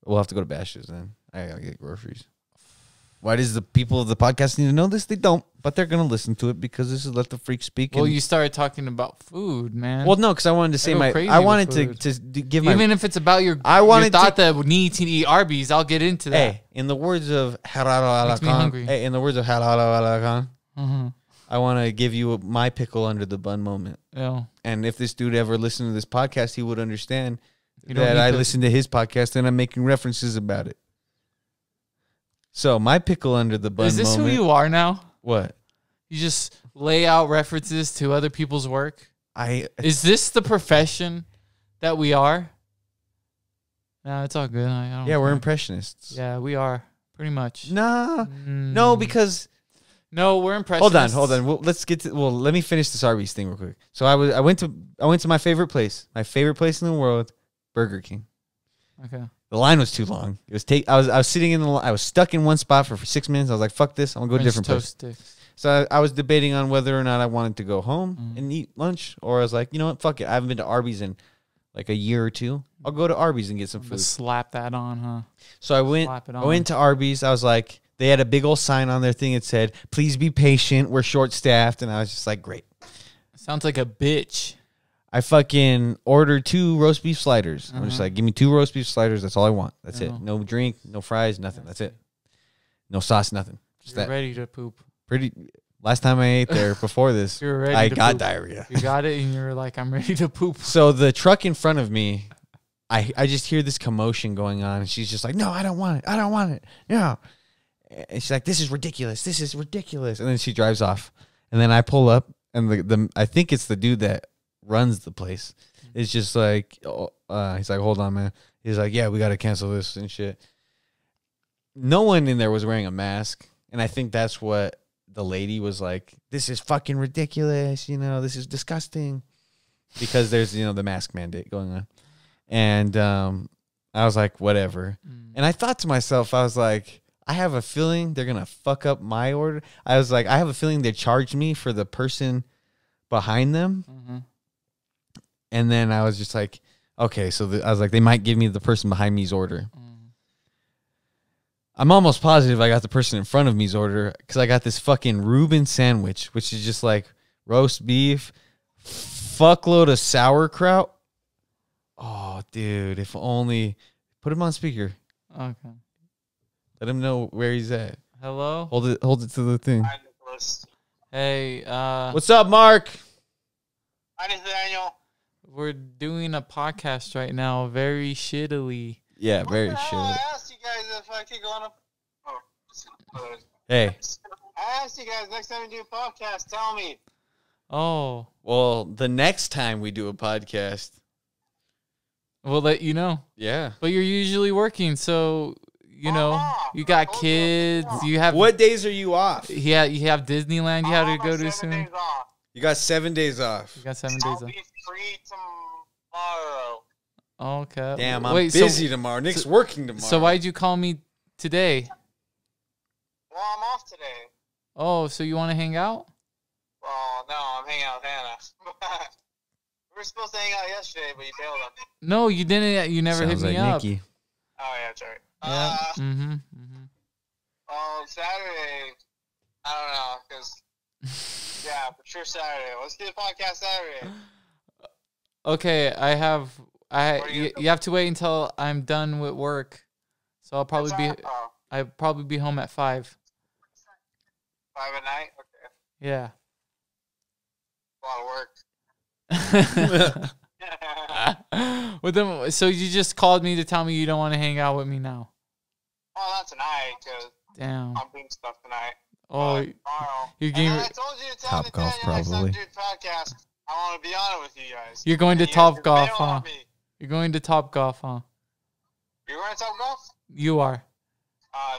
We'll have to go to Bash's then. I gotta get groceries. Why does the people of the podcast need to know this? They don't, but they're gonna listen to it because this is Let the Freak Speak. Well, you started talking about food, man. Well, no, because I wanted to say I wanted to give my. Even if it's about your thought that would need to eat Arby's, I'll get into that. Hey, in the words of Hararo Makes me hungry. Alakan. Hey, in the words of Hararo Alakan, I want to give you my pickle under the bun moment. Yeah. And if this dude ever listened to this podcast, he would understand You don't that need I to- listened to his podcast and I'm making references about it. So my pickle under the bun Is this moment. who you are now? What? You just lay out references to other people's work? Is this the profession that we are? No, it's all good. I don't yeah, we're care. impressionists. Yeah, we are. Pretty much. No, because no, we're impressionists. Hold on. Well, let me finish this Arby's thing real quick. So I went to my favorite place in the world, Burger King. Okay. The line was too long. It was I was sitting in I was stuck in one spot for 6 minutes. I was like, fuck this. I'm gonna go to a different place. Sticks. So I was debating on whether or not I wanted to go home and eat lunch, or I was like, you know what, fuck it. I haven't been to Arby's in like a year or two. I'll go to Arby's and get some food. Just slap that on, huh? So I went to Arby's. I was like, they had a big old sign on their thing. It said, please be patient. We're short staffed. And I was just like, great. Sounds like a bitch. I fucking ordered 2 roast beef sliders. I'm just like, give me 2 roast beef sliders. That's all I want. That's it. No drink, no fries, nothing. That's it. No sauce, nothing. Just You're that. ready to poop. Last time I ate there before this, You're ready I to got poop. diarrhea. You got it, and you're like, I'm ready to poop. So the truck in front of me, I just hear this commotion going on, and she's just like, no, I don't want it. I don't want it. No. And she's like, this is ridiculous. This is ridiculous. And then she drives off. And then I pull up, and I think it's the dude that runs the place. It's just like, he's like, hold on, man. He's like, yeah, we got to cancel this and shit. No one in there was wearing a mask. And I think that's what the lady was like, this is fucking ridiculous. You know, this is disgusting. Because there's, the mask mandate going on. And I was like, whatever. And I thought to myself, I was like, I have a feeling they're going to fuck up my order. I was like, I have a feeling they charged me for the person behind them. And then I was just like, okay, so I was like, they might give me the person behind me's order. I'm almost positive I got the person in front of me's order because I got this fucking Reuben sandwich, which is just like roast beef, fuckload of sauerkraut. Oh, dude, if only. Put him on speaker. Okay. Let him know where he's at. Hello? Hold it to the thing. Hi, Nicholas. Hey, What's up, Mark? Hi, Nathaniel. we're doing a podcast right now very shittily. Yeah, very What the hell? shit. I asked you guys if I could go on a... Oh. Hey, I asked you guys next time you do a podcast, tell me. Oh, well, the next time we do a podcast, we'll let you know. yeah. But you're usually working, so you know Mama, you I got told you. kids. You have What days are you off? Yeah, you have Disneyland. You have to go to 7 soon. days off. You got 7 days off. You got 7 I'll days. be free tomorrow. Okay. Damn, I'm Wait, busy tomorrow. Nick's working tomorrow. So why'd you call me today? Well, I'm off today. Oh, so you want to hang out? Well, no, I'm hanging out with Hannah. We were supposed to hang out yesterday, but you bailed on me. No, you didn't. You never Sounds hit me like up. Nikki. Oh, yeah, that's right. Yeah. Saturday, I don't know, because, yeah, for sure Saturday. Let's do the podcast Saturday. Okay, What are you you have to wait until I'm done with work. So I'll probably I'll probably be home at 5. 5 at night? Okay. Yeah. A lot of work. With them, so you just called me to tell me you don't want to hang out with me now. Well, not tonight, because Damn. I'm doing stuff tonight. Oh, But tomorrow. you're And getting, then I told you to tell Top golf, Nathaniel next time probably. to do the podcast. I want to be on it with you guys. you're going to And you guys Top Golf, bail on huh? me. You're going to Top Golf, huh? You're going to Top Golf? You are.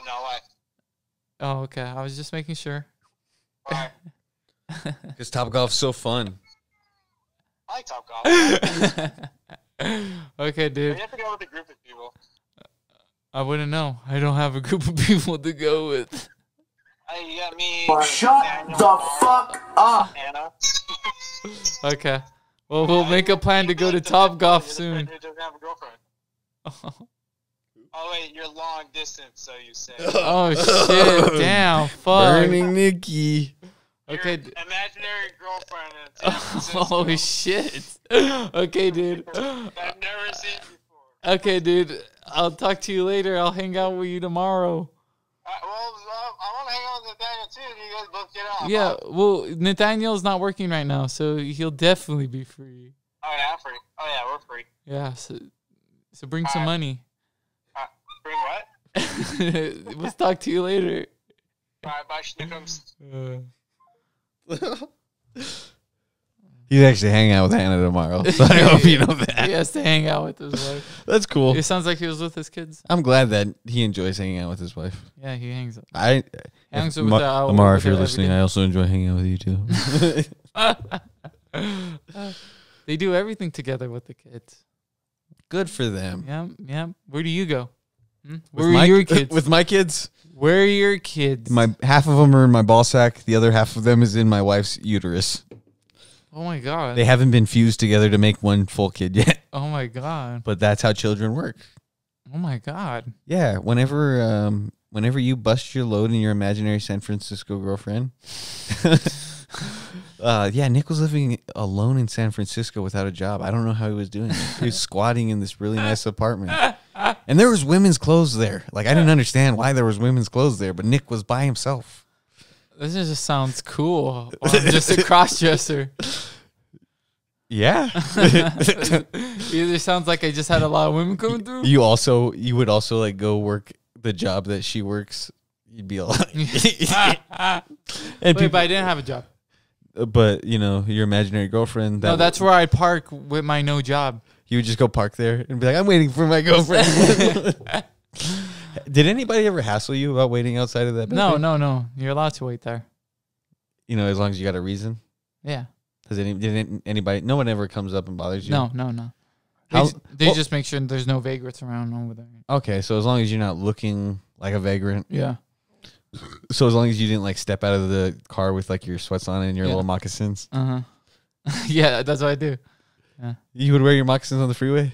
No, what? Oh, okay. I was just making sure. Why? Because Top Golf's so fun. I like Top Golf. Okay, You dude. have to go with a group of people. I wouldn't know. I don't have a group of people to go with. Hey, you got me. Shut Daniel, the fuck up. Hannah. Okay. Well, we'll make a plan to go to Top Golf You're the soon. friend who doesn't have a girlfriend. Oh, wait, you're long distance, so you say. Oh, shit. Damn. Fuck. Burning Nikki. Okay. Your imaginary girlfriend in San Francisco. Oh, shit. Okay, dude. I've never seen before. Okay, dude. I'll talk to you later. I'll hang out with you tomorrow. I want to hang out with Nathaniel, too. You guys both get off. Yeah, well, Nathaniel's not working right now, so he'll definitely be free. Oh, yeah, I'm free. Oh, yeah, we're free. Yeah, so bring some money. Bring what? We'll talk to you later. All right, bye, Schnickums. He's actually hanging out with Hannah tomorrow, so I hope you know that. He has to hang out with his wife. That's cool. It sounds like he was with his kids. I'm glad that he enjoys hanging out with his wife. Yeah, he hangs out. If Hangs with Lamar, with if you're her listening, every I also enjoy hanging out with you too. They do everything together with the kids. Good for them. Yeah. Where do you go? With Where are your kids? With my kids, Where are your kids? my half of them are in my ball sack. The other half of them is in my wife's uterus. Oh my god. They haven't been fused together to make one full kid yet, Oh my god. but that's how children work. Oh my god. Yeah, whenever you bust your load in your imaginary San Francisco girlfriend. Yeah, Nick was living alone in San Francisco without a job. I don't know how he was doing it. He was squatting in this really nice apartment. And there was women's clothes there. Like, I didn't understand why there was women's clothes there, but Nick was by himself. This just sounds cool. Or I'm just a cross-dresser. Yeah. Either sounds like I just had a lot of women coming through. You would also like go work the job that she works. You'd be like, and Wait, but I didn't have a job. but you know, your imaginary girlfriend. No, that's where I'd park with my no job. You would just go park there and be like, I'm waiting for my girlfriend. Did anybody ever hassle you about waiting outside of that building? No. You're allowed to wait there. You know, as long as you got a reason. Yeah. Did anybody? No one ever comes up and bothers you. No. How- They well- just make sure there's no vagrants around over there. Okay, so as long as you're not looking like a vagrant. Yeah. So as long as you didn't like step out of the car with like your sweats on and your Yeah. little moccasins. Uh-huh. Yeah, that's what I do. Yeah. You would wear your moccasins on the freeway?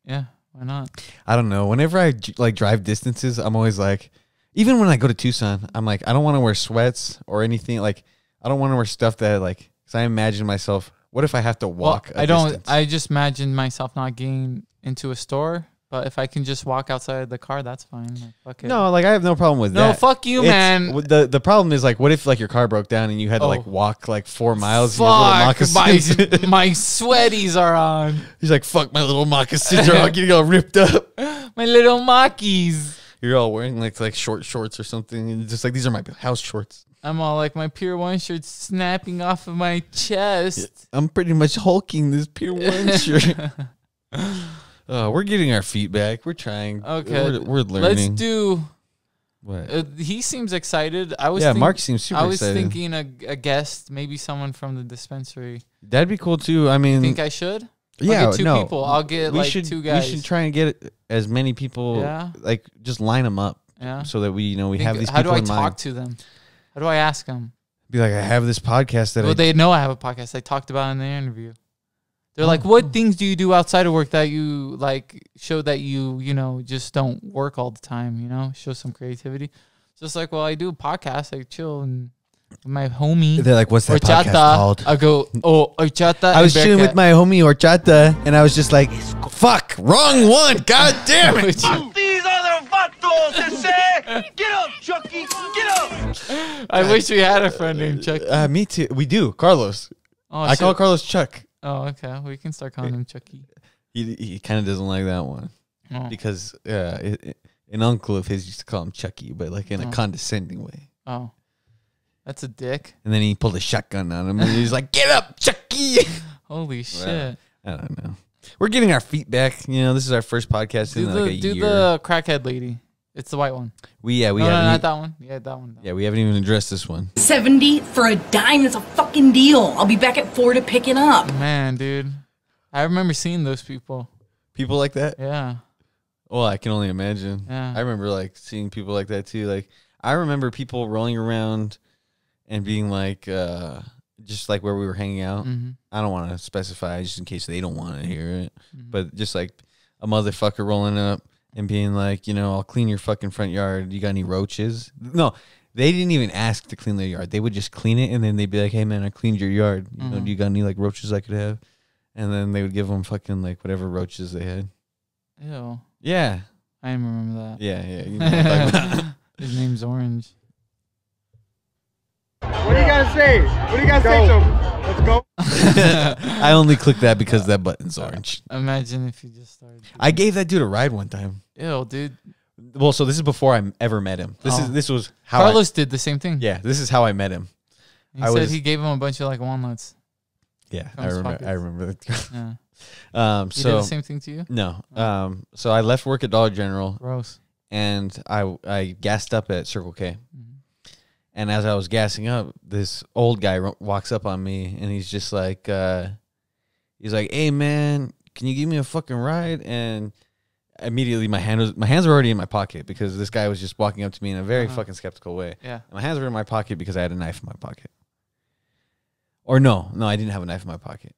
Yeah. Why not? I don't know. Whenever I like drive distances, I'm always like, even when I go to Tucson, I'm like, I don't want to wear sweats or anything. Like, I don't want to wear stuff that like, because I imagine myself, what if I have to walk? Well, I don't. Distance? I just imagine myself not getting into a store. But if I can just walk outside the car, that's fine. Like, fuck it. No, like I have no problem with that. No, fuck you, man. The problem is like, what if like your car broke down and you had to like walk like 4 miles? Fuck, my sweaties are on. He's like, fuck, my little moccasins are all getting all ripped up. My little mockies. You're all wearing like short shorts or something, and just like these are my house shorts. I'm all like my Pier 1 shirt snapping off of my chest. I'm pretty much hulking this Pier 1 shirt. We're getting our feet back. We're trying. Okay, we're learning. Let's do. What? He seems excited. Mark seems super excited. I was thinking a guest, maybe someone from the dispensary. That'd be cool too. I mean, you think I should? Yeah, I'll get two people. I'll get two guys. We should try and get as many people. Yeah. Like just line them up. Yeah. So that we have these. How people do I in talk mind. to them? How do I ask them? Be like, I have this podcast that. Well, they know I have a podcast. I talked about it in the interview. They're like, what things do you do outside of work that you like show that you just don't work all the time, show some creativity. Just like, well, I do a podcast. I chill and with my homie. They're like, what's that horchata. Podcast called? I go, horchata. I was chilling with my homie horchata and I was just like, fuck, wrong one. God damn it. These are the vatos, say. Get up, Chucky. Get up. I wish we had a friend named Chucky. Me too. We do. Carlos. I call Carlos Chuck. Oh, okay. We can start calling him Chucky. He kind of doesn't like that one because an uncle of his used to call him Chucky, but like in a condescending way. Oh, that's a dick. And then he pulled a shotgun on him and he's like, "Get up, Chucky!" Holy shit! I don't know. We're getting our feet back. This is our first podcast in like a year. Do the crackhead lady. It's the white one. No, not that one. Yeah, that one. Yeah, we haven't even addressed this one. 70 for a dime. That's a fucking deal. I'll be back at 4 to pick it up. Man, dude. I remember seeing those people. People like that? Yeah. Well, I can only imagine. Yeah. I remember like seeing people like that too. Like I remember people rolling around and being like, just like where we were hanging out. Mm-hmm. I don't want to specify just in case they don't want to hear it. Mm-hmm. But just like a motherfucker rolling up and being like, I'll clean your fucking front yard. You got any roaches? No, they didn't even ask to clean their yard. They would just clean it and then they'd be like, hey man, I cleaned your yard. Do you got any like roaches I could have? And then they would give them fucking like whatever roaches they had. Ew. Yeah. I remember that. Yeah. You know what I'm talking about. His name's Orange. What do you guys say? What do you guys say to him? Let's go. I only clicked that because that button's orange. Imagine if you just started. I gave that dude a ride one time. Ew, dude. Well, so this is before I ever met him. This was how Carlos did the same thing. Yeah, this is how I met him. He said he gave him a bunch of like walnuts. Yeah, I remember that. Yeah. He did the same thing to you? No. So I left work at Dollar General. Gross. And I gassed up at Circle K. Mm-hmm. And as I was gassing up, this old guy walks up on me and he's just like, hey man, can you give me a fucking ride? And immediately my hands were already in my pocket because this guy was just walking up to me in a very fucking skeptical way. Yeah. And my hands were in my pocket because I had a knife in my pocket. Or no, I didn't have a knife in my pocket.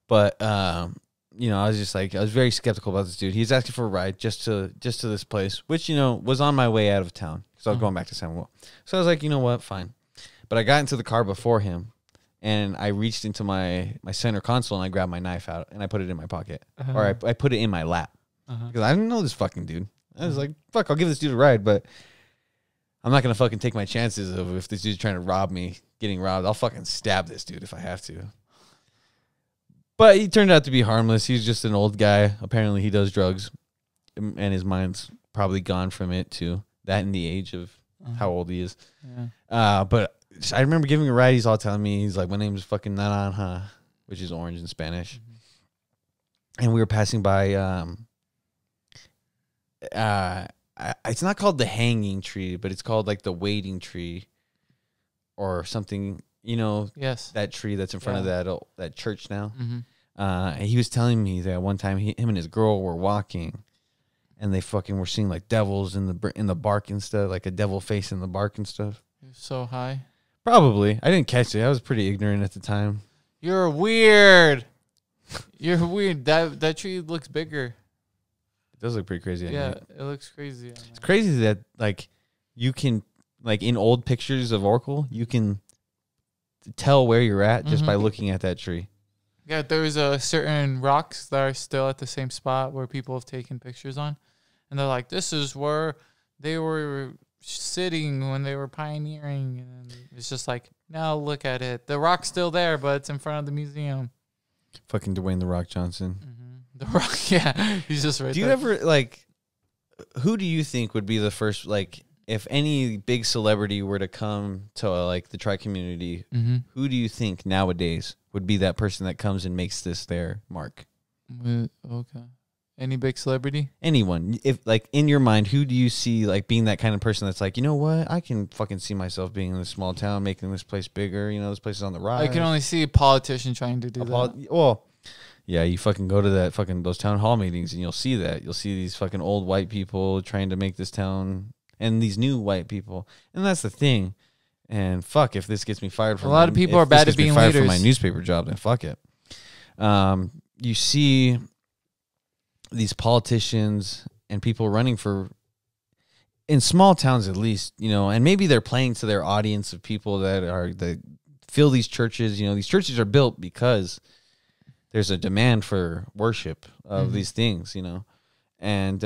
But I was just like, I was very skeptical about this dude. He's asking for a ride just to this place, which, was on my way out of town because I was going back to San Juan. So I was like, you know what, fine. But I got into the car before him and I reached into my center console and I grabbed my knife out and I put it in my pocket. Or I put it in my lap because I didn't know this fucking dude. I was like, fuck, I'll give this dude a ride, but I'm not going to fucking take my chances of if this dude's trying to rob me, getting robbed. I'll fucking stab this dude if I have to. But he turned out to be harmless. He's just an old guy. Apparently he does drugs and his mind's probably gone from it too. That and the age of how old he is. Yeah. But I remember giving a ride. He's all telling me, he's like, my name's fucking Naranja, which is orange in Spanish. Mm-hmm. And we were passing by, it's not called the hanging tree, but it's called like the waiting tree or something, yes, that tree that's in front of that church now. Mm-hmm. And he was telling me that one time him and his girl were walking and they fucking were seeing like devils in the bark and stuff, like a devil face in the bark and stuff. He was so high. Probably. I didn't catch it. I was pretty ignorant at the time. You're weird. You're weird. That tree looks bigger. It does look pretty crazy. Yeah, it looks crazy. It's crazy that like you can like in old pictures of Oracle, you can tell where you're at just by looking at that tree. Yeah, there's certain rocks that are still at the same spot where people have taken pictures on, and they're like, "This is where they were sitting when they were pioneering." And it's just like, now look at it. The rock's still there, but it's in front of the museum. Fucking Dwayne The Rock Johnson. The rock, yeah, he's just right. Do you ever like? Who do you think would be the first like? If any big celebrity were to come to like the tri community, who do you think nowadays would be that person that comes and makes this their mark? Okay. Any big celebrity? Anyone. If like in your mind, who do you see like being that kind of person that's like, you know what? I can fucking see myself being in this small town, making this place bigger. You know, this place is on the rise. I can only see a politician trying to do that. Well, yeah, you fucking go to that fucking those town hall meetings and you'll see that. You'll see these fucking old white people trying to make this town and these new white people. And that's the thing. And fuck, if this gets me fired from a lot of people are bad at being leaders. For my newspaper job, then fuck it. You see these politicians and people running for, in small towns at least, you know, and maybe they're playing to their audience of people that fill these churches. You know, these churches are built because there's a demand for worship of these things, you know. And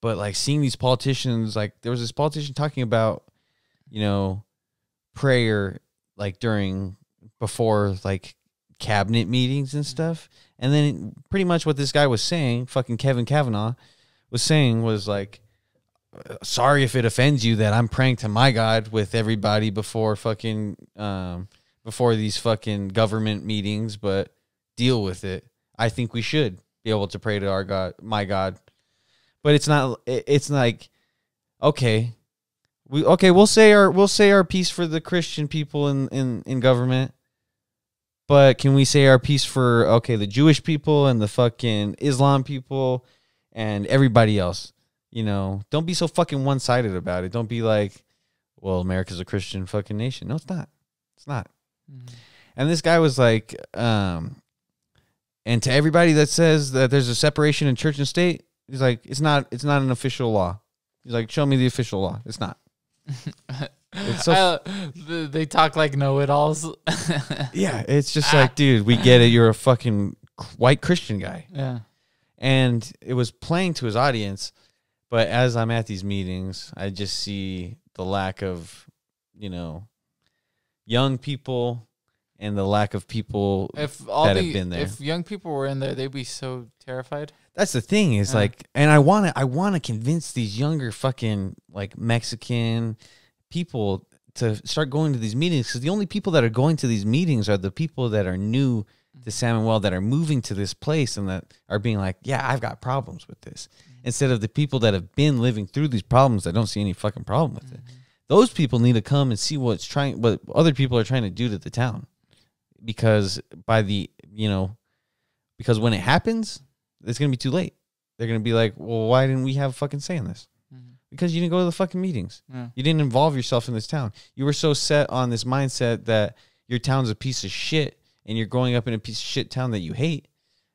but like seeing these politicians, like there was this politician talking about, you know, prayer like before like cabinet meetings and stuff. And then pretty much what this guy was saying, fucking Kevin Kavanaugh was saying was like, sorry if it offends you that I'm praying to my God with everybody before fucking before these fucking government meetings, but deal with it. I think we should be able to pray to our God, my God. But it's not. It's like, okay, we'll say our piece for the Christian people in government, but can we say our piece for the Jewish people and the fucking Islam people and everybody else? You know, don't be so fucking one sided about it. Don't be like, well, America's a Christian fucking nation. No, it's not. It's not. And this guy was like, and to everybody that says that there's a separation in church and state. He's like, it's not an official law. He's like, show me the official law. It's not. It's so they talk like know-it-alls. Yeah, it's just like, dude, we get it. You're a fucking white Christian guy. Yeah. And it was playing to his audience. But as I'm at these meetings, I just see the lack of, you know, young people and the lack of people that have been there. If young people were in there, they'd be so terrified. That's the thing is like, and I want to convince these younger fucking like Mexican people to start going to these meetings, because the only people that are going to these meetings are the people that are new to Samuel, that are moving to this place and that are being like, yeah, I've got problems with this, instead of the people that have been living through these problems that don't see any fucking problem with it. Those people need to come and see what other people are trying to do to the town, because because when it happens, it's going to be too late. They're going to be like, well, why didn't we have a fucking say in this? Because you didn't go to the fucking meetings. Yeah. You didn't involve yourself in this town. You were so set on this mindset that your town's a piece of shit and you're growing up in a piece of shit town that you hate,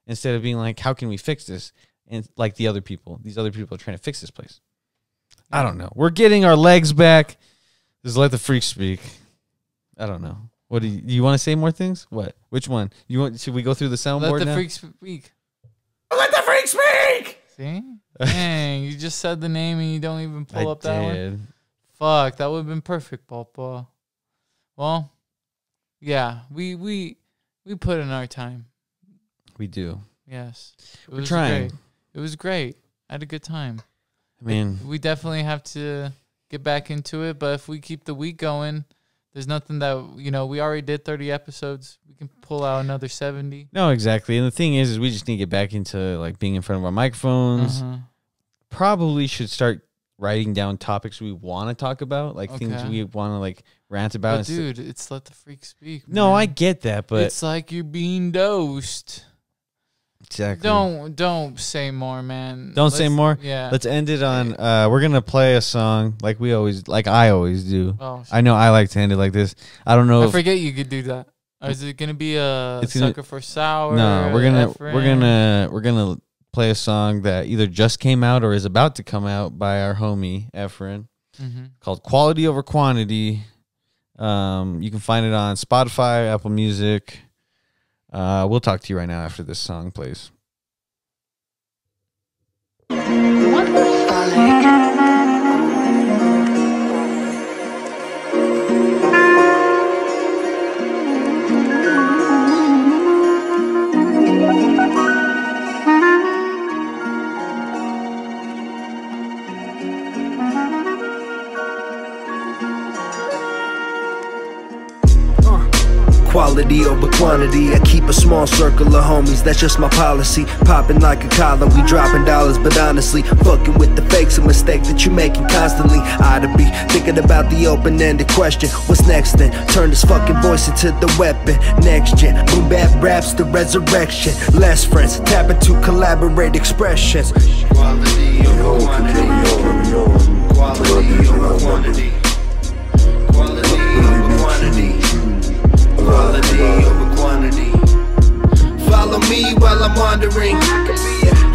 instead of being like, how can we fix this? And like these other people are trying to fix this place. I don't know. We're getting our legs back. Just let the freak speak. I don't know. What do you want to say more things? What? Which one? Should we go through the soundboard now? Let the freak speak. Let the freak speak! See? Dang, you just said the name and you don't even pull up that one? Fuck, that would have been perfect, Papa. Well, yeah, we put in our time. We do. Yes. We're trying. Great. It was great. I had a good time. I mean, we definitely have to get back into it, but if we keep the week going, there's nothing that, we already did 30 episodes. We can pull out another 70. No, exactly. And the thing is we just need to get back into like being in front of our microphones. Probably should start writing down topics we want to talk about, like things we want to like rant about. But dude, it's let the freak speak. Man. No, I get that, but it's like you're being dosed. Exactly. Don't say more, man. Let's say more. Yeah. Let's end it on. We're gonna play a song like I always do. Oh, I know I like to end it like this. I don't know. I forget you could do that. Is it gonna be a It's Sucker for Sour? No, we're gonna play a song that either just came out or is about to come out by our homie Efren, called "Quality Over Quantity." You can find it on Spotify, Apple Music. We'll talk to you right now after this song plays. Quality over quantity, I keep a small circle of homies, that's just my policy. Popping like a collar, we dropping dollars, but honestly, fucking with the fakes, a mistake that you making constantly. Ought to be thinking about the open-ended question, what's next then? Turn this fucking voice into the weapon. Next gen, boom bap raps, the resurrection. Less friends, tap into collaborate expressions. Quality over quantity. Quality over quantity. Quality over quantity. Quality over quantity. Follow me while I'm wandering.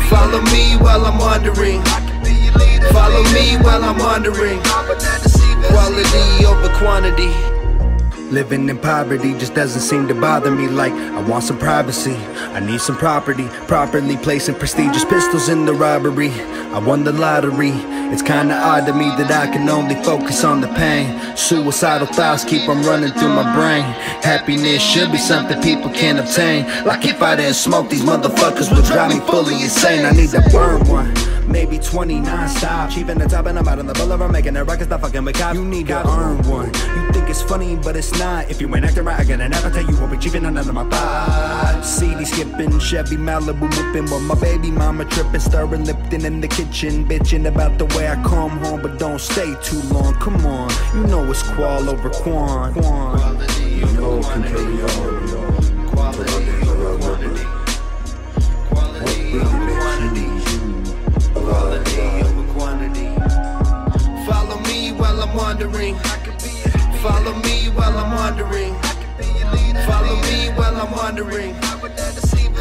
Follow me while I'm wandering. Follow me while I'm wandering. Quality over quantity. Living in poverty just doesn't seem to bother me. Like, I want some privacy, I need some property. Properly placing prestigious pistols in the robbery. I won the lottery. It's kinda odd to me that I can only focus on the pain. Suicidal thoughts keep on running through my brain. Happiness should be something people can't obtain. Like if I didn't smoke, these motherfuckers would drive me fully insane. I need to burn one, maybe 20 non-stop. Cheaping the top and I'm out on the boulevard making it rockets, not fucking with cops. You need to earn one. You think it's funny, but it's not. If you ain't acting right, I gotta never tell you won't be cheaping another my pot. CD skipping, Chevy Malibu whipping, while my baby mama tripping, stirring Lipton in the kitchen, bitching about the way I come home, but don't stay too long. Come on, you know it's qual over quan. You know it can carry on. Quality over quantity. Quality over quantity. Quality over quantity. Follow me while I'm wandering. Follow me while I'm wandering. Follow me while I'm wandering.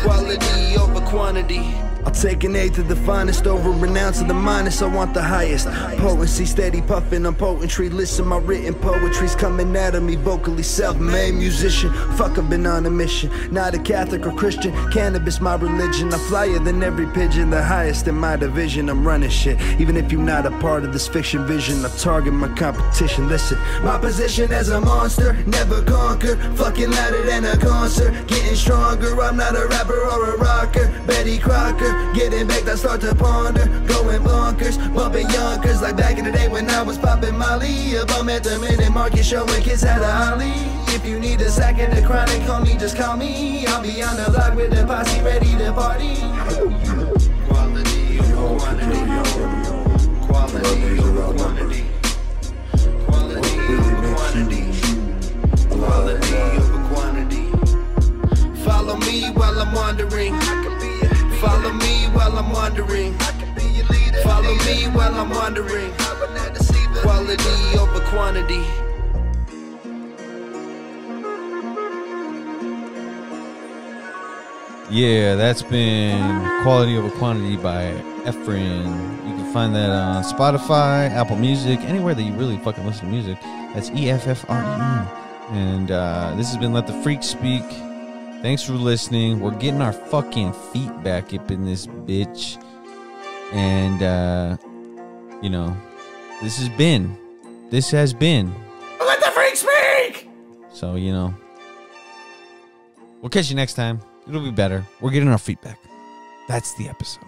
Quality over quantity. I'll take an eighth of the finest over an ounce of the minus. I want the highest potency, steady puffing on potentry. Listen, my written poetry's coming out of me. Vocally self-made musician. Fuck, I've been on a mission. Not a Catholic or Christian. Cannabis my religion. I flyer than every pigeon. The highest in my division. I'm running shit. Even if you're not a part of this fiction vision, I target my competition. Listen, my position as a monster, never conquer. Fucking louder than a concert. Getting stronger. I'm not a rapper or a rocker. Betty Crocker. Getting back, I start to ponder. Going bonkers, bumping yonkers. Like back in the day when I was popping Molly. A bum at the minute market, showing kids how to ollie. If you need a second to chronic, homie, just call me. I'll be on the block with the posse ready to party. Quality over quantity. Quality over quantity. Quality over quantity. Quality over quantity. Follow me while I'm wandering. Follow me while I'm wandering. Follow me while I'm wandering. Quality over quantity. Yeah, that's been Quality Over Quantity by Efren. You can find that on Spotify, Apple Music, anywhere that you really fucking listen to music. That's EFFREN. And this has been Let the Freak Speak. Thanks for listening. We're getting our fucking feet back up in this bitch. And, you know, this has been Let the Freak Speak! So, you know, we'll catch you next time. It'll be better. We're getting our feet back. That's the episode.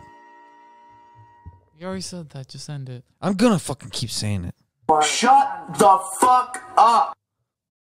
You already said that. Just end it. I'm gonna fucking keep saying it. Shut the fuck up.